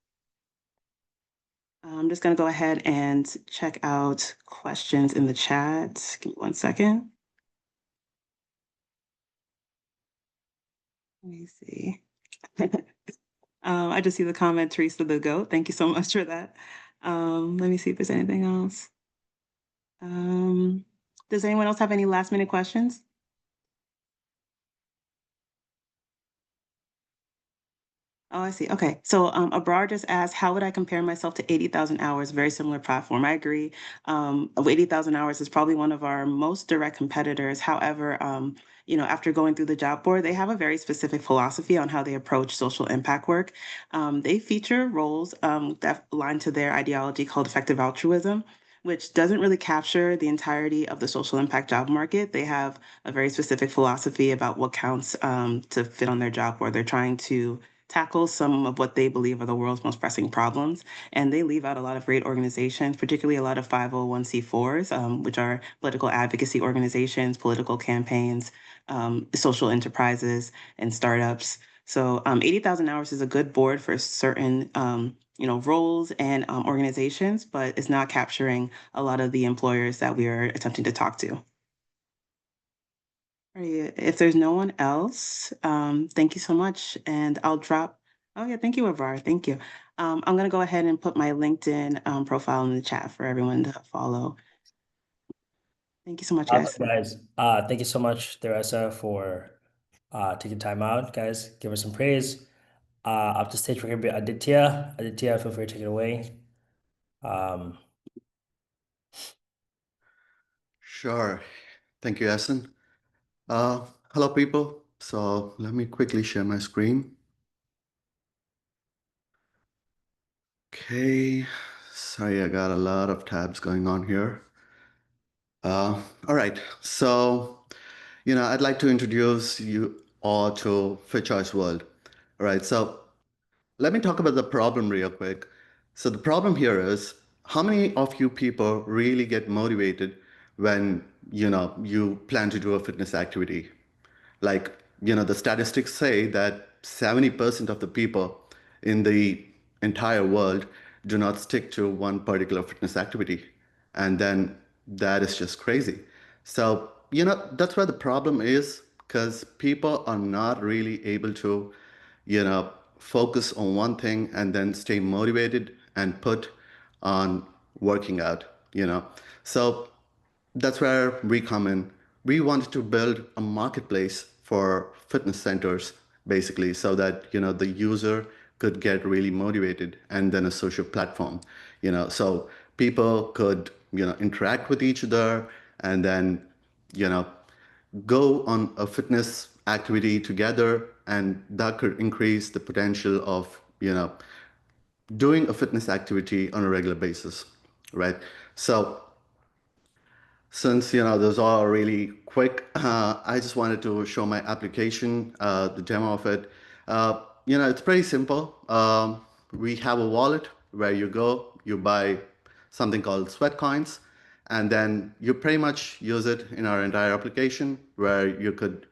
I'm just going to go ahead and check out questions in the chat. Give me 1 second. Let me see. I just see the comment, Teresa the Goat. Thank you so much for that. Let me see if there's anything else. Does anyone else have any last minute questions? Oh, I see. Okay. So Abrar just asked, how would I compare myself to 80,000 hours? Very similar platform. I agree. 80,000 hours is probably one of our most direct competitors. However, after going through the job board, they have a very specific philosophy on how they approach social impact work. They feature roles that align to their ideology called effective altruism, which doesn't really capture the entirety of the social impact job market. They have a very specific philosophy about what counts to fit on their job board. They're trying to tackle some of what they believe are the world's most pressing problems. And they leave out a lot of great organizations, particularly a lot of 501c4s, which are political advocacy organizations, political campaigns, social enterprises, and startups. So 80,000 hours is a good board for certain roles and organizations, but it's not capturing a lot of the employers that we are attempting to talk to. Right. If there's no one else, thank you so much. And I'll drop. Oh, yeah. Thank you, Avar. Thank you. I'm going to go ahead and put my LinkedIn profile in the chat for everyone to follow. Thank you so much, guys. Awesome, guys. Thank you so much, Teresa, for taking time out. Guys, give her some praise. Up to stage for here, Aditya. Aditya, feel free to take it away. Um, Sure. Thank you, Essen. Hello, people. So let me quickly share my screen. Okay. Sorry, I got a lot of tabs going on here. All right. So, I'd like to introduce you all to Fit Choice World. All right. So let me talk about the problem real quick. So the problem here is how many of you people really get motivated when, you plan to do a fitness activity? Like, the statistics say that 70% of the people in the entire world do not stick to one particular fitness activity. And then that is just crazy. So, that's where the problem is, because people are not really able to, focus on one thing and then stay motivated and put on working out, So that's where we come in. We wanted to build a marketplace for fitness centers, basically, so that the user could get really motivated, and then a social platform, so people could interact with each other, and then you know go on a fitness activity together, and that could increase the potential of doing a fitness activity on a regular basis, right? So since those all are really quick, I just wanted to show my application, the demo of it. It's pretty simple. We have a wallet where you go, you buy something called sweat coins, and then you pretty much use it in our entire application, where you could,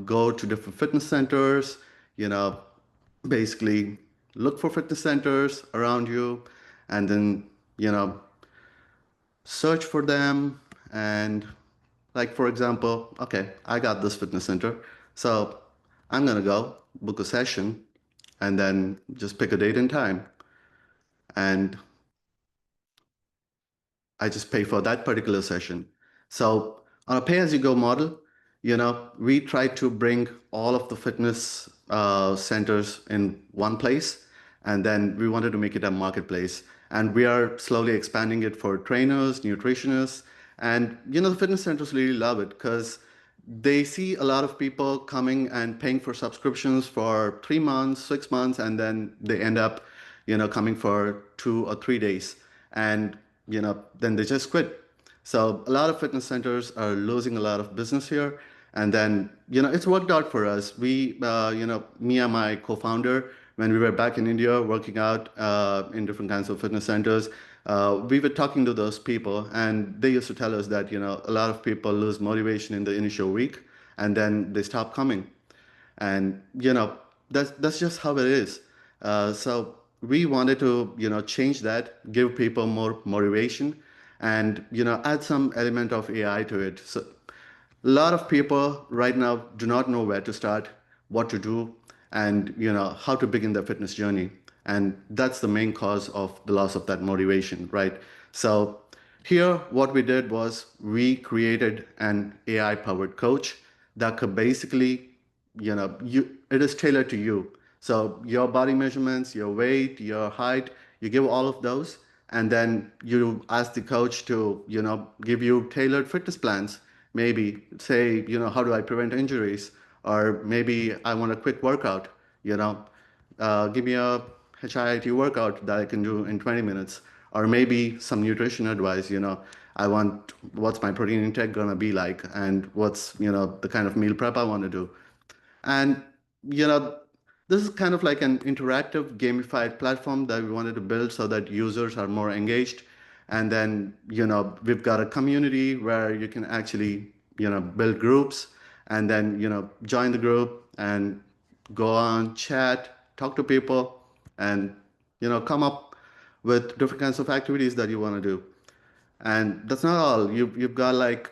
go to different fitness centers, you know, basically look for fitness centers around you, and then, search for them. And like, for example, okay, I got this fitness center, so I'm gonna go book a session and then just pick a date and time, and I just pay for that particular session. So on a pay-as-you-go model, we try to bring all of the fitness centers in one place, and then we wanted to make it a marketplace. And we are slowly expanding it for trainers, nutritionists, and the fitness centers really love it because they see a lot of people coming and paying for subscriptions for 3 months, 6 months, and then they end up, coming for 2 or 3 days. And, then they just quit. So a lot of fitness centers are losing a lot of business here. And then, it's worked out for us. We, me and my co-founder, when we were back in India working out in different kinds of fitness centers, we were talking to those people, and they used to tell us that, a lot of people lose motivation in the initial week, and then they stop coming. And, that's just how it is. So we wanted to, change that, give people more motivation, and, add some element of AI to it. So a lot of people right now do not know where to start, what to do, and how to begin their fitness journey. And that's the main cause of the loss of that motivation, right? So here, what we did was we created an AI powered coach that could basically, it is tailored to you. So your body measurements, your weight, your height, you give all of those, and then you ask the coach to, give you tailored fitness plans. Maybe say, how do I prevent injuries? Or maybe I want a quick workout, give me a HIIT workout that I can do in 20 minutes. Or maybe some nutrition advice, I want, what's my protein intake gonna be like? And what's, the kind of meal prep I want to do. And, you know, this is kind of like an interactive gamified platform that we wanted to build so that users are more engaged. And then, we've got a community where you can actually, build groups, and then, join the group and go on, chat, talk to people, and, come up with different kinds of activities that you want to do. And that's not all. You've got like,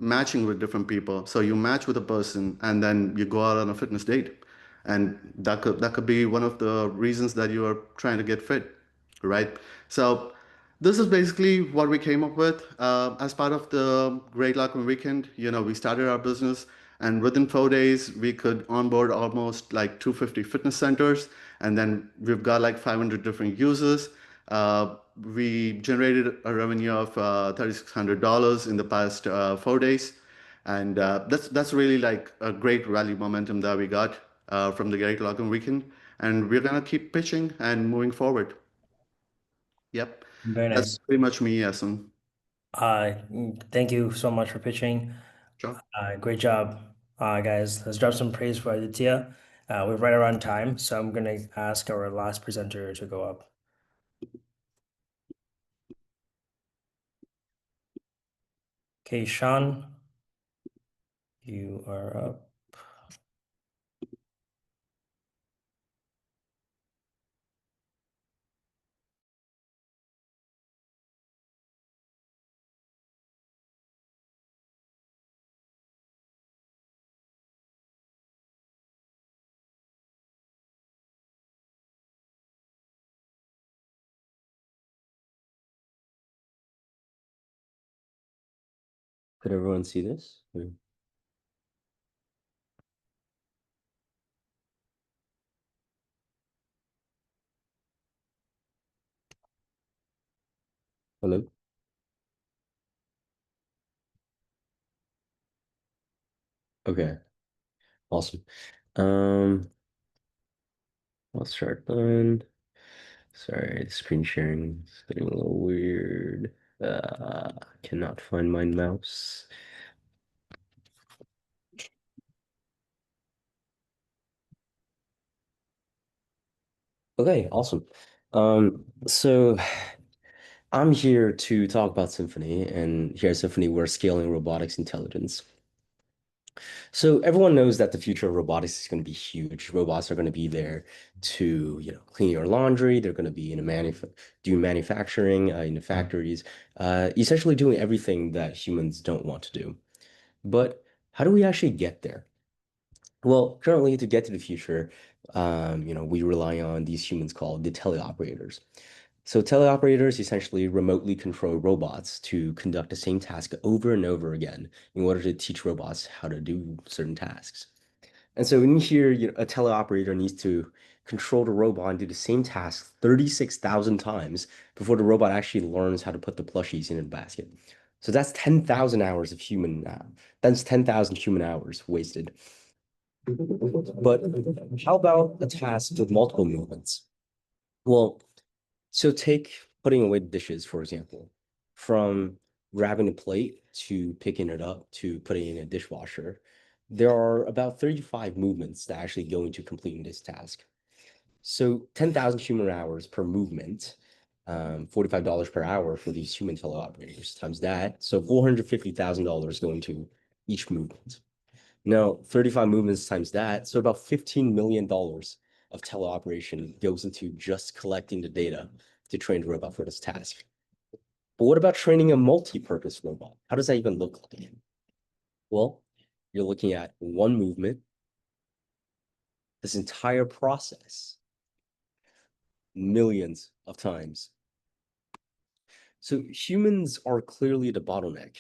matching with different people. So you match with a person, and then you go out on a fitness date. And that could be one of the reasons that you are trying to get fit, right? So this is basically what we came up with as part of the Great Lockdown Weekend. We started our business, and within 4 days, we could onboard almost like 250 fitness centers, and then we've got like 500 different users. We generated a revenue of $3,600 in the past 4 days. And that's really like a great rally momentum that we got from the Great Login Weekend. And we're going to keep pitching and moving forward. Yep. Very nice. That's pretty much me, Yasun. Thank you so much for pitching. Sure. Great job, guys. Let's drop some praise for Aditya. We're right around time, so I'm gonna ask our last presenter to go up. Okay, Sean, you are up. Could everyone see this? Hello? Okay, awesome. I'll start then. Sorry, the screen sharing is getting a little weird. Cannot find my mouse. Okay, awesome. So I'm here to talk about Symphony, and here at Symphony, we're scaling robotics intelligence. So everyone knows that the future of robotics is going to be huge. Robots are going to be there to, clean your laundry. They're going to be in doing manufacturing in the factories, essentially doing everything that humans don't want to do. But how do we actually get there? Well, currently, to get to the future, we rely on these humans called the teleoperators. So teleoperators essentially remotely control robots to conduct the same task over and over again in order to teach robots how to do certain tasks. And so in here, a teleoperator needs to control the robot and do the same task 36,000 times before the robot actually learns how to put the plushies in a basket. So that's 10,000 hours of that's 10,000 human hours wasted. But how about a task with multiple movements? Well, so take putting away the dishes, for example, from grabbing a plate to picking it up to putting it in a dishwasher. There are about 35 movements that actually go into completing this task. So 10,000 human hours per movement, $45 per hour for these human teleoperators times that. So $450,000 going to each movement. Now, 35 movements times that, so about $15 million of teleoperation goes into just collecting the data to train the robot for this task. But what about training a multi-purpose robot? How does that even look like? Well, you're looking at one movement, this entire process, millions of times. So humans are clearly the bottleneck,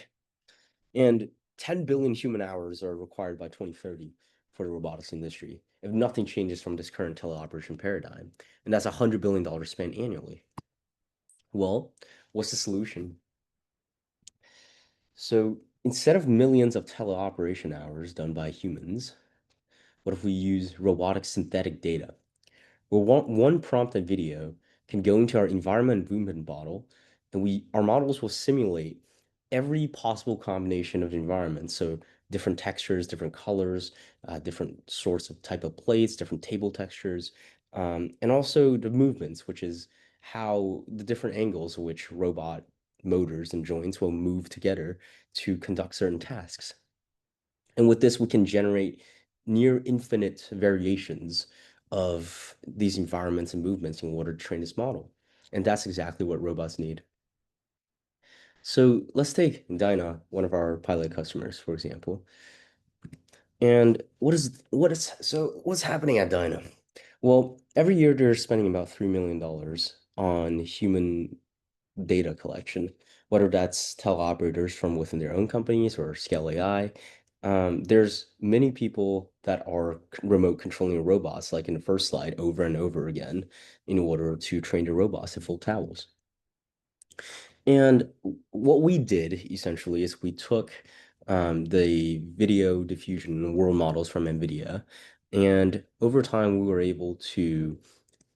and 10 billion human hours are required by 2030 for the robotics industry if nothing changes from this current teleoperation paradigm. And that's $100 billion spent annually. Well, what's the solution? So instead of millions of teleoperation hours done by humans, what if we use robotic synthetic data? Well, one prompted video can go into our environment movement model, and our models will simulate every possible combination of environments. So different textures, different colors, different sorts of type of plates, different table textures, and also the movements, which is how the different angles which robot motors and joints will move together to conduct certain tasks. And with this, we can generate near infinite variations of these environments and movements in order to train this model. And that's exactly what robots need. So let's take Dyna, one of our pilot customers, for example. And what's happening at Dyna? Well, every year they're spending about $3 million on human data collection, whether that's teleoperators from within their own companies or Scale AI. There's many people that are remote controlling robots, like in the first slide, over and over again, in order to train the robots to fold towels. And what we did essentially is we took the video diffusion world models from NVIDIA, and over time we were able to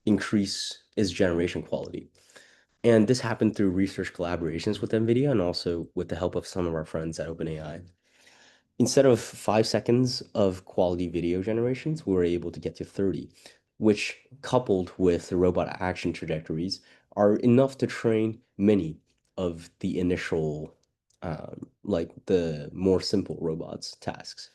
increase its generation quality. And this happened through research collaborations with NVIDIA and also with the help of some of our friends at OpenAI. Instead of 5 seconds of quality video generations, we were able to get to 30, which coupled with the robot action trajectories are enough to train many of the initial, like the more simple robots tasks.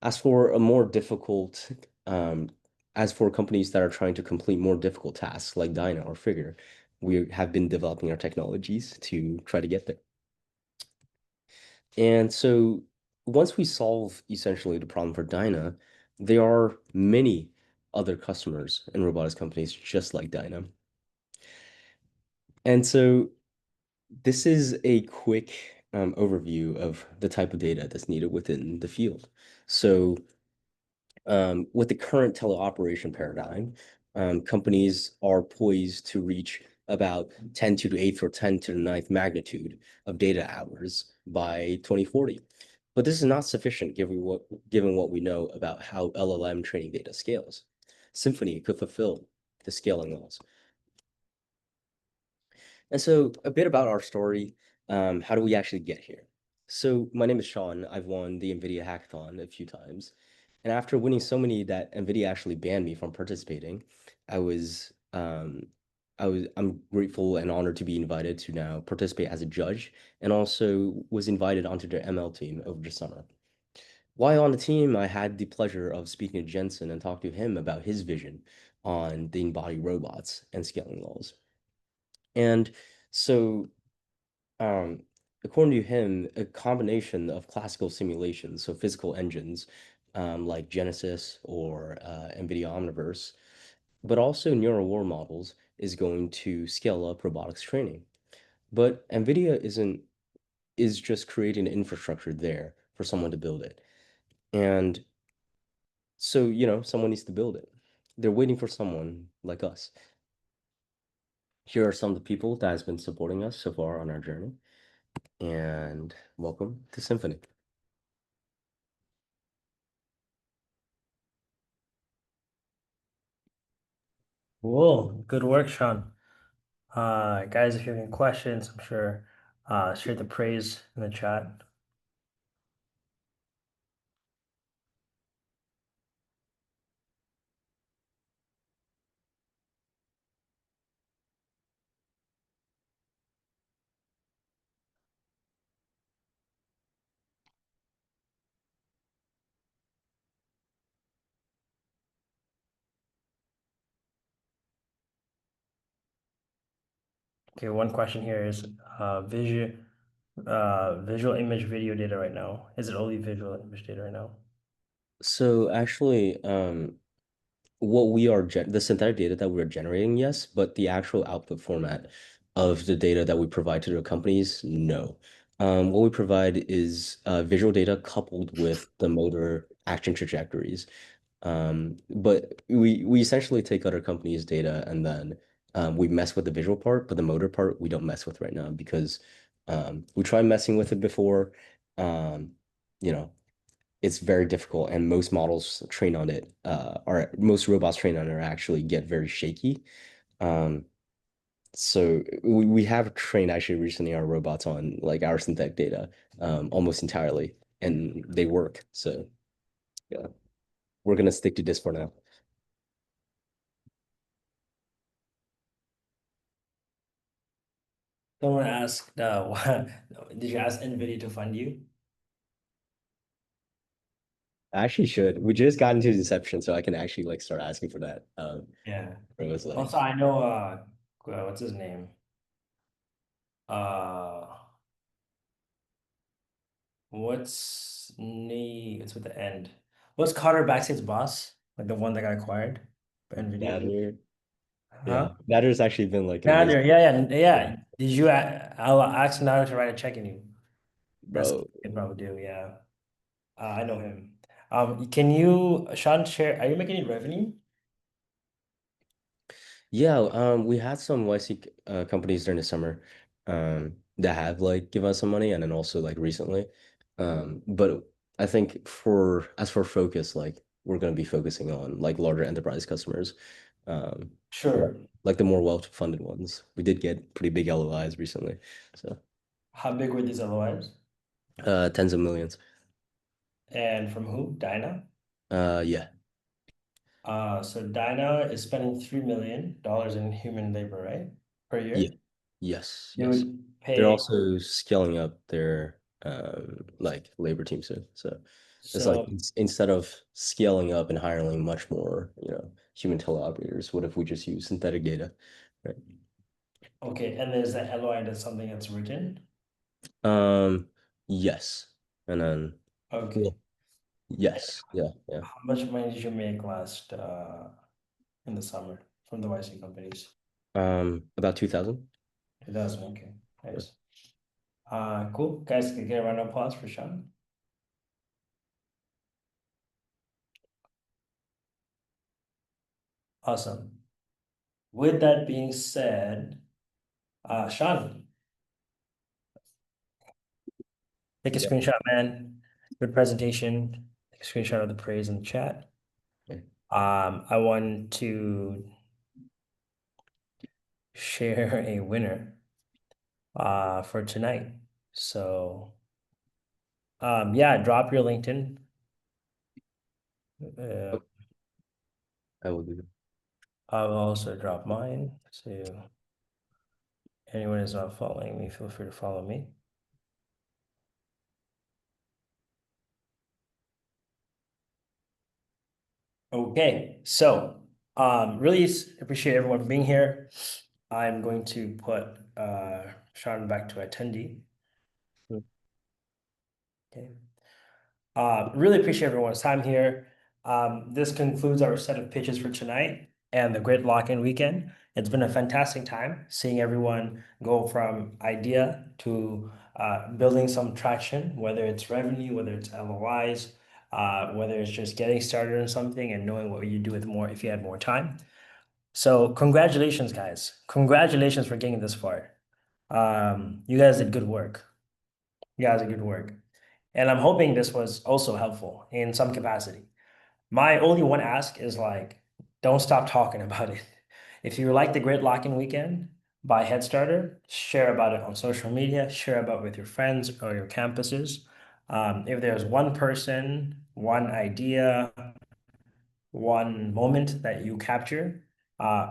As for a more difficult, as for companies that are trying to complete more difficult tasks like Dyna or Figure, we have been developing our technologies to try to get there. And so once we solve essentially the problem for Dyna, there are many other customers and robotics companies just like Dyna. And so this is a quick overview of the type of data that's needed within the field. So with the current teleoperation paradigm, companies are poised to reach about 10 to the 8th or 10 to the ninth magnitude of data hours by 2040. But this is not sufficient given what we know about how LLM training data scales. Symphony could fulfill the scaling laws. And so a bit about our story, how do we actually get here? So my name is Sean. I've won the NVIDIA hackathon a few times. And after winning so many that NVIDIA actually banned me from participating, I was I'm grateful and honored to be invited to now participate as a judge and also was invited onto their ML team over the summer. While on the team, I had the pleasure of speaking to Jensen and talk to him about his vision on the embodied robots and scaling laws. And so um, according to him, a combination of classical simulations, so physical engines, like Genesis or NVIDIA Omniverse, but also neural world models is going to scale up robotics training. But NVIDIA is just creating an infrastructure there for someone to build it. And so, someone needs to build it. They're waiting for someone like us. Here are some of the people that has been supporting us so far on our journey. And welcome to Symphony. Cool. Good work, Sean. Guys, if you have any questions, I'm sure share the praise in the chat. Okay, one question here is visual image video data right now. Is it only visual image data right now? So actually, what we are the synthetic data that we're generating, yes, but the actual output format of the data that we provide to the companies, no. What we provide is visual data coupled with the motor action trajectories. But we essentially take other companies' data and then we mess with the visual part, but the motor part we don't mess with right now because we tried messing with it before. Um, you know, it's very difficult, and most models trained on it are most robots trained on it actually get very shaky. Um, so we have trained actually recently our robots on like our synthetic data almost entirely, and they work. So yeah, we're gonna stick to this for now. Someone asked, did you ask NVIDIA to fund you? I actually should. We just got into Deception, so I can actually like start asking for that. Yeah. It was like, Also, I know, what's his name? What's with the end? What's Carter Baxter's boss? Like the one that got acquired by NVIDIA? Nader. Huh? Yeah, Nader's actually been like an amazing, Nader, yeah. Did I'll ask Nader to write a check in you. That's bro. what they probably do, yeah. I know him. Can you, Sean, share, are you making any revenue? Yeah, we had some YC companies during the summer that have like given us some money, and then also like recently. But I think for as for focus, like we're gonna be focusing on like larger enterprise customers, um, Sure. like the more well-funded ones. We did get pretty big LOIs recently, so How big were these LOIs? tens of millions. And from who? Dyna? Yeah, So Dyna is spending $3 million in human labor, right? Per yeah, year? yes, They yes. would They're pay, also scaling up their like labor team soon. So it's like so, instead of scaling up and hiring much more, human teleoperators, what if we just use synthetic data, right? okay, and there's that LOI that's something that's written? Um, yes. And then Okay. well, yes, yeah, yeah. How much money did you make last in the summer from the YC companies? About 2000. 2000, okay, nice. Cool. Guys, can I get a round of applause for Sean? Awesome. With that being said, Sean, take a Yeah. screenshot, man. Good presentation. Take a screenshot of the praise in the chat. Okay. I want to share a winner for tonight. So yeah, drop your LinkedIn. Okay, I will do that. I'll also drop mine. So anyone who's not following me, feel free to follow me. Okay, so really appreciate everyone being here. I'm going to put Sean back to attendee. Okay. Really appreciate everyone's time here. This concludes our set of pitches for tonight and the great lock-in weekend. It's been a fantastic time seeing everyone go from idea to building some traction, whether it's revenue, whether it's LOIs, whether it's just getting started on something and knowing what you do with more if you had more time. So congratulations, guys. Congratulations for getting this far. You guys did good work. You guys did good work. And I'm hoping this was also helpful in some capacity. My only one ask is like, don't stop talking about it. If you like the Great Lock-in Weekend by Headstarter, share about it on social media, share about it with your friends or your campuses. If there's one person, one idea, one moment that you capture,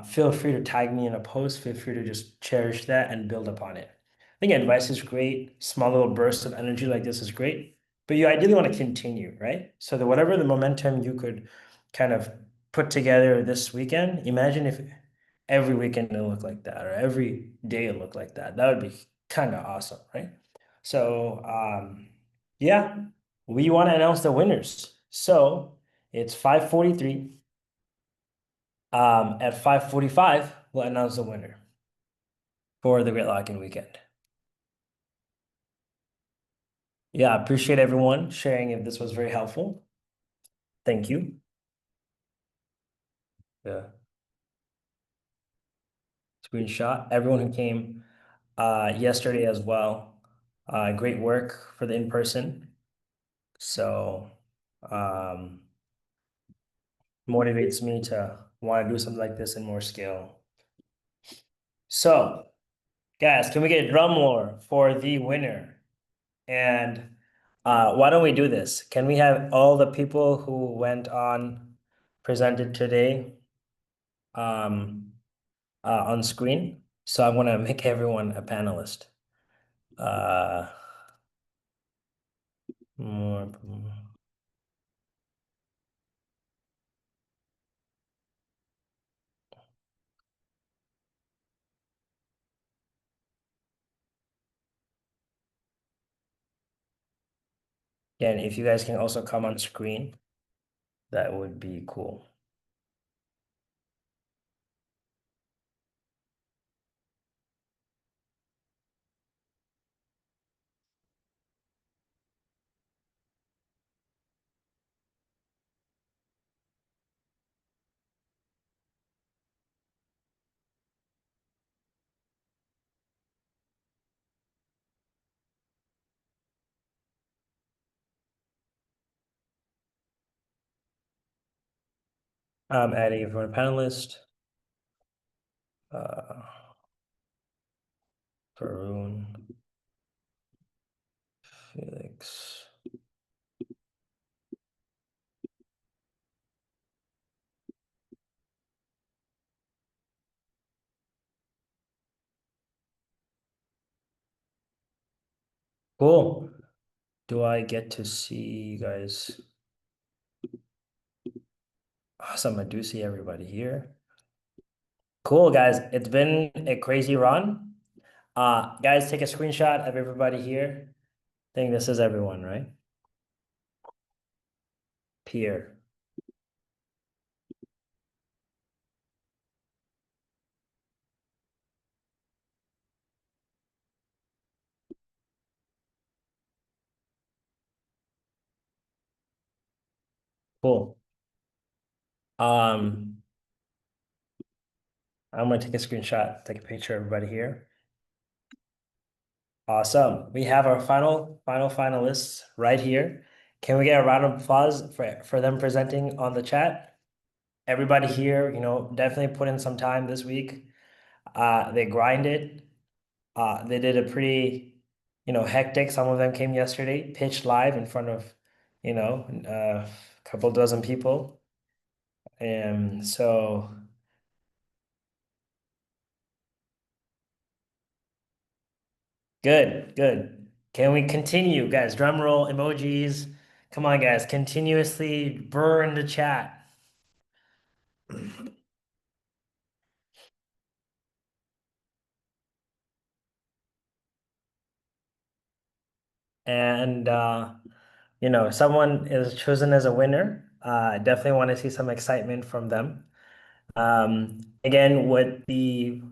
feel free to tag me in a post. Feel free to just cherish that and build upon it. I think advice is great. Small little bursts of energy like this is great, but you ideally want to continue, right? So that whatever the momentum you could kind of put together this weekend, imagine if every weekend it looked like that or every day it looked like that. That would be kind of awesome, right? So yeah, we want to announce the winners. So it's 5:43. At 5:45, we'll announce the winner for the Great Lock-in Weekend. Yeah, appreciate everyone sharing if this was very helpful. Thank you. Yeah. Screenshot. Everyone who came yesterday as well. Great work for the in-person. So motivates me to want to do something like this in more scale. So, guys, can we get a drum roll for the winner? And why don't we do this? Can we have all the people who went on presented today on screen? So I'm gonna make everyone a panelist. More. And if you guys can also come on screen, that would be cool. I'm adding for a panelist. Varun, Felix. Cool. Do I get to see you guys? Awesome. I do see everybody here. Cool, guys. It's been a crazy run. Guys, take a screenshot of everybody here. I think this is everyone, right? Pierre. Cool. I'm gonna take a screenshot, take a picture of everybody here. Awesome. We have our final finalists right here. Can we get a round of applause for them presenting on the chat? Everybody here, definitely put in some time this week. They grinded. They did a pretty, hectic. Some of them came yesterday, pitched live in front of, a couple dozen people. And so good, good. Can we continue, guys? Drum roll, emojis. Come on, guys. Continuously burn the chat. And someone is chosen as a winner. Definitely want to see some excitement from them. Again, what the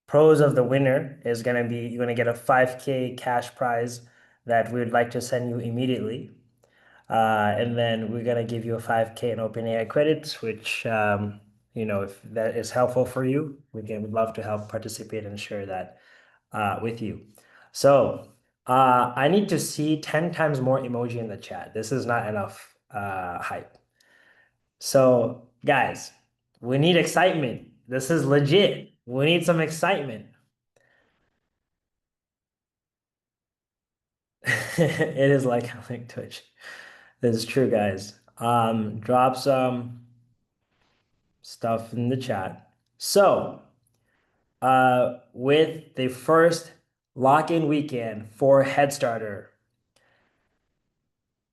pros of the winner is going to be, you're going to get a 5K cash prize that we would like to send you immediately. And then we're going to give you a 5K in OpenAI credits, which, if that is helpful for you, we'd love to help participate and share that with you. So I need to see 10 times more emoji in the chat. This is not enough hype. So guys, we need excitement. This is legit. We need some excitement. It is like Twitch. This is true, guys. Drop some stuff in the chat. So, with the first lock-in weekend for Headstarter,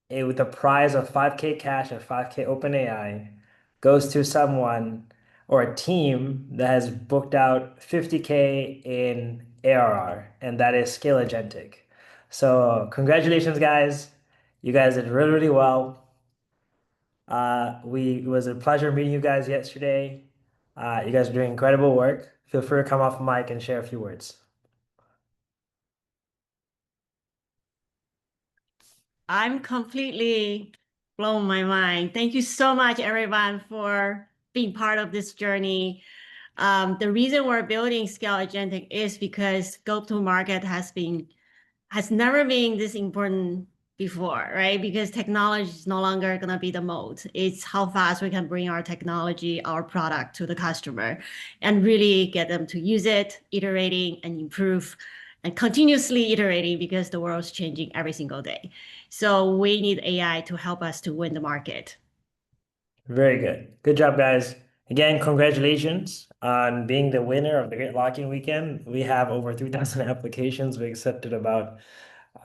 with a prize of 5K cash and 5K OpenAI, goes to someone or a team that has booked out 50K in ARR, and that is Scale Agentic. So, congratulations, guys. You guys did really, really well. It was a pleasure meeting you guys yesterday. You guys are doing incredible work. Feel free to come off mic and share a few words. I'm completely blown my mind. Thank you so much, everyone, for being part of this journey. The reason we're building Scale Agentic is because go-to-market has never been this important before, right? Because technology is no longer going to be the mode. It's how fast we can bring our technology, our product to the customer and really get them to use it, iterating and improve and continuously iterating because the world's changing every single day. So we need AI to help us to win the market. Very good. Good job, guys. Again, congratulations on being the winner of the Great Lock-in Weekend. We have over 3,000 applications. We accepted about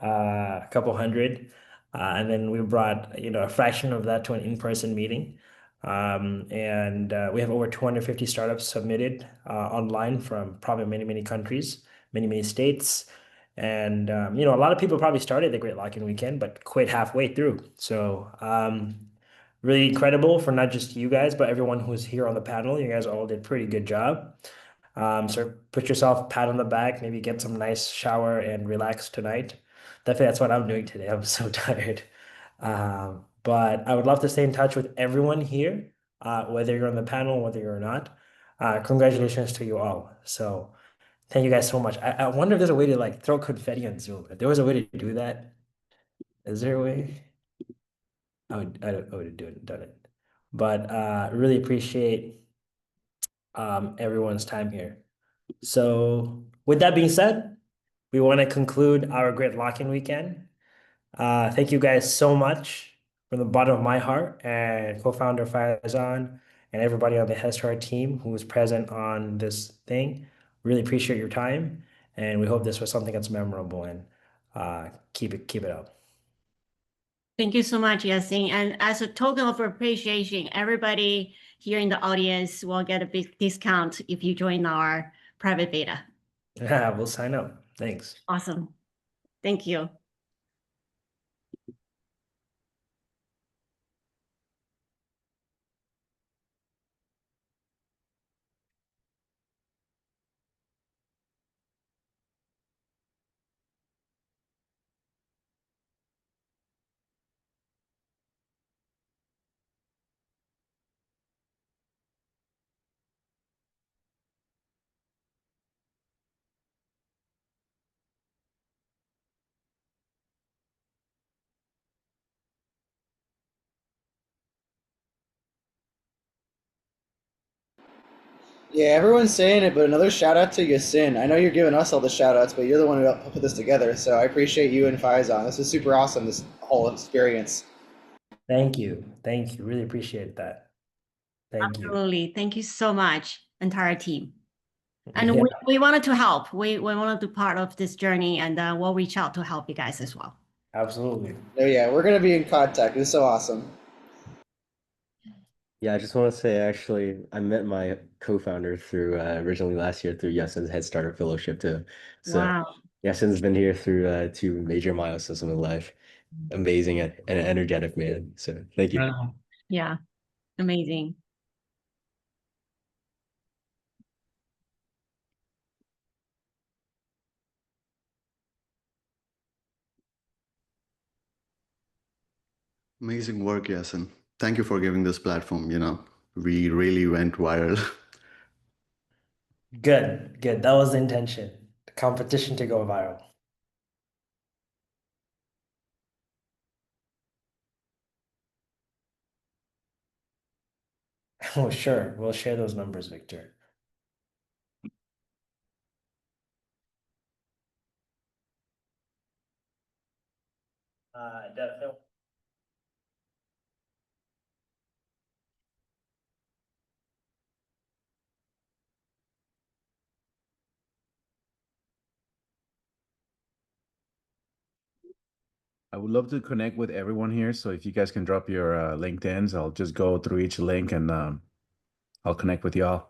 a couple hundred. And then we brought, a fraction of that to an in-person meeting. And we have over 250 startups submitted online from probably many, many countries, many, many states. And, a lot of people probably started the Great Lock-in Weekend, but quit halfway through. So, really incredible for not just you guys, but everyone who's here on the panel. You guys all did pretty good job. So put yourself a pat on the back, maybe get some nice shower and relax tonight. Definitely, that's what I'm doing today. I'm so tired. But I would love to stay in touch with everyone here, whether you're on the panel, whether you're not. Congratulations to you all. So thank you guys so much. I wonder if there's a way to like throw confetti on Zoom. If there was a way to do that, is there a way? I would have done it. but really appreciate everyone's time here. So with that being said, we want to conclude our great lock-in weekend. Thank you guys so much from the bottom of my heart, and co-founder Faizan and everybody on the Headstarter team who was present on this thing. Really appreciate your time, and we hope this was something that's memorable, and keep it up. Thank you so much, Yasin. And as a token of appreciation, everybody here in the audience will get a big discount if you join our private beta. Yeah, we'll sign up. Thanks. Awesome. Thank you. Yeah, everyone's saying it, but another shout out to Yasin. I know you're giving us all the shout outs, but you're the one who helped put this together. So I appreciate you and Faizan. This is super awesome, this whole experience. Thank you. Thank you. Really appreciate that. Thank you. Absolutely. Thank you so much, entire team. And Yeah, we wanted to help. We wanted to be part of this journey, and we'll reach out to help you guys as well. absolutely. Oh yeah, we're gonna be in contact. This is so awesome. Yeah, I just want to say actually, I met my co-founder through originally last year through Yasin's Headstarter Fellowship too. So Wow. Yasin's been here through two major milestones in my life. Amazing and energetic man. So thank you. Wow. Yeah. Amazing. Amazing work, Yasin. Thank you for giving this platform. We really went viral. Good, good. That was the intention. The competition to go viral. Oh, sure. We'll share those numbers, Victor. Definitely. I would love to connect with everyone here. So if you guys can drop your LinkedIn's, I'll just go through each link and I'll connect with y'all.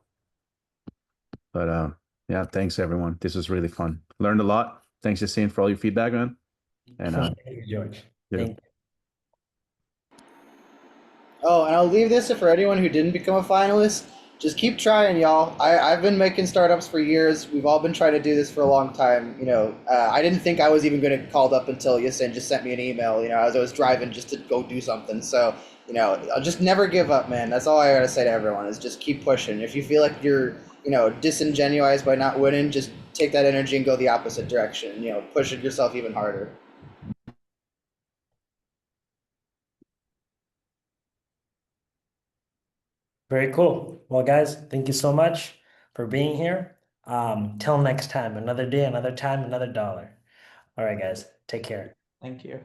But yeah, thanks everyone. This was really fun. Learned a lot. Thanks, Yasin, for all your feedback, man. And Thank you, George. yeah. Thank you. Oh, and I'll leave this for anyone who didn't become a finalist. Just keep trying, y'all. I've been making startups for years. We've all been trying to do this for a long time. I didn't think I was even going to get called up until Yasin just sent me an email, as I was driving just to go do something. So, I'll just never give up, man. That's all I got to say to everyone is just keep pushing. If you feel like you're, disingenuous by not winning, just take that energy and go the opposite direction. Push it yourself even harder. Very cool. Well, guys, thank you so much for being here. Till next time, another day, another time, another dollar. All right, guys, take care. Thank you.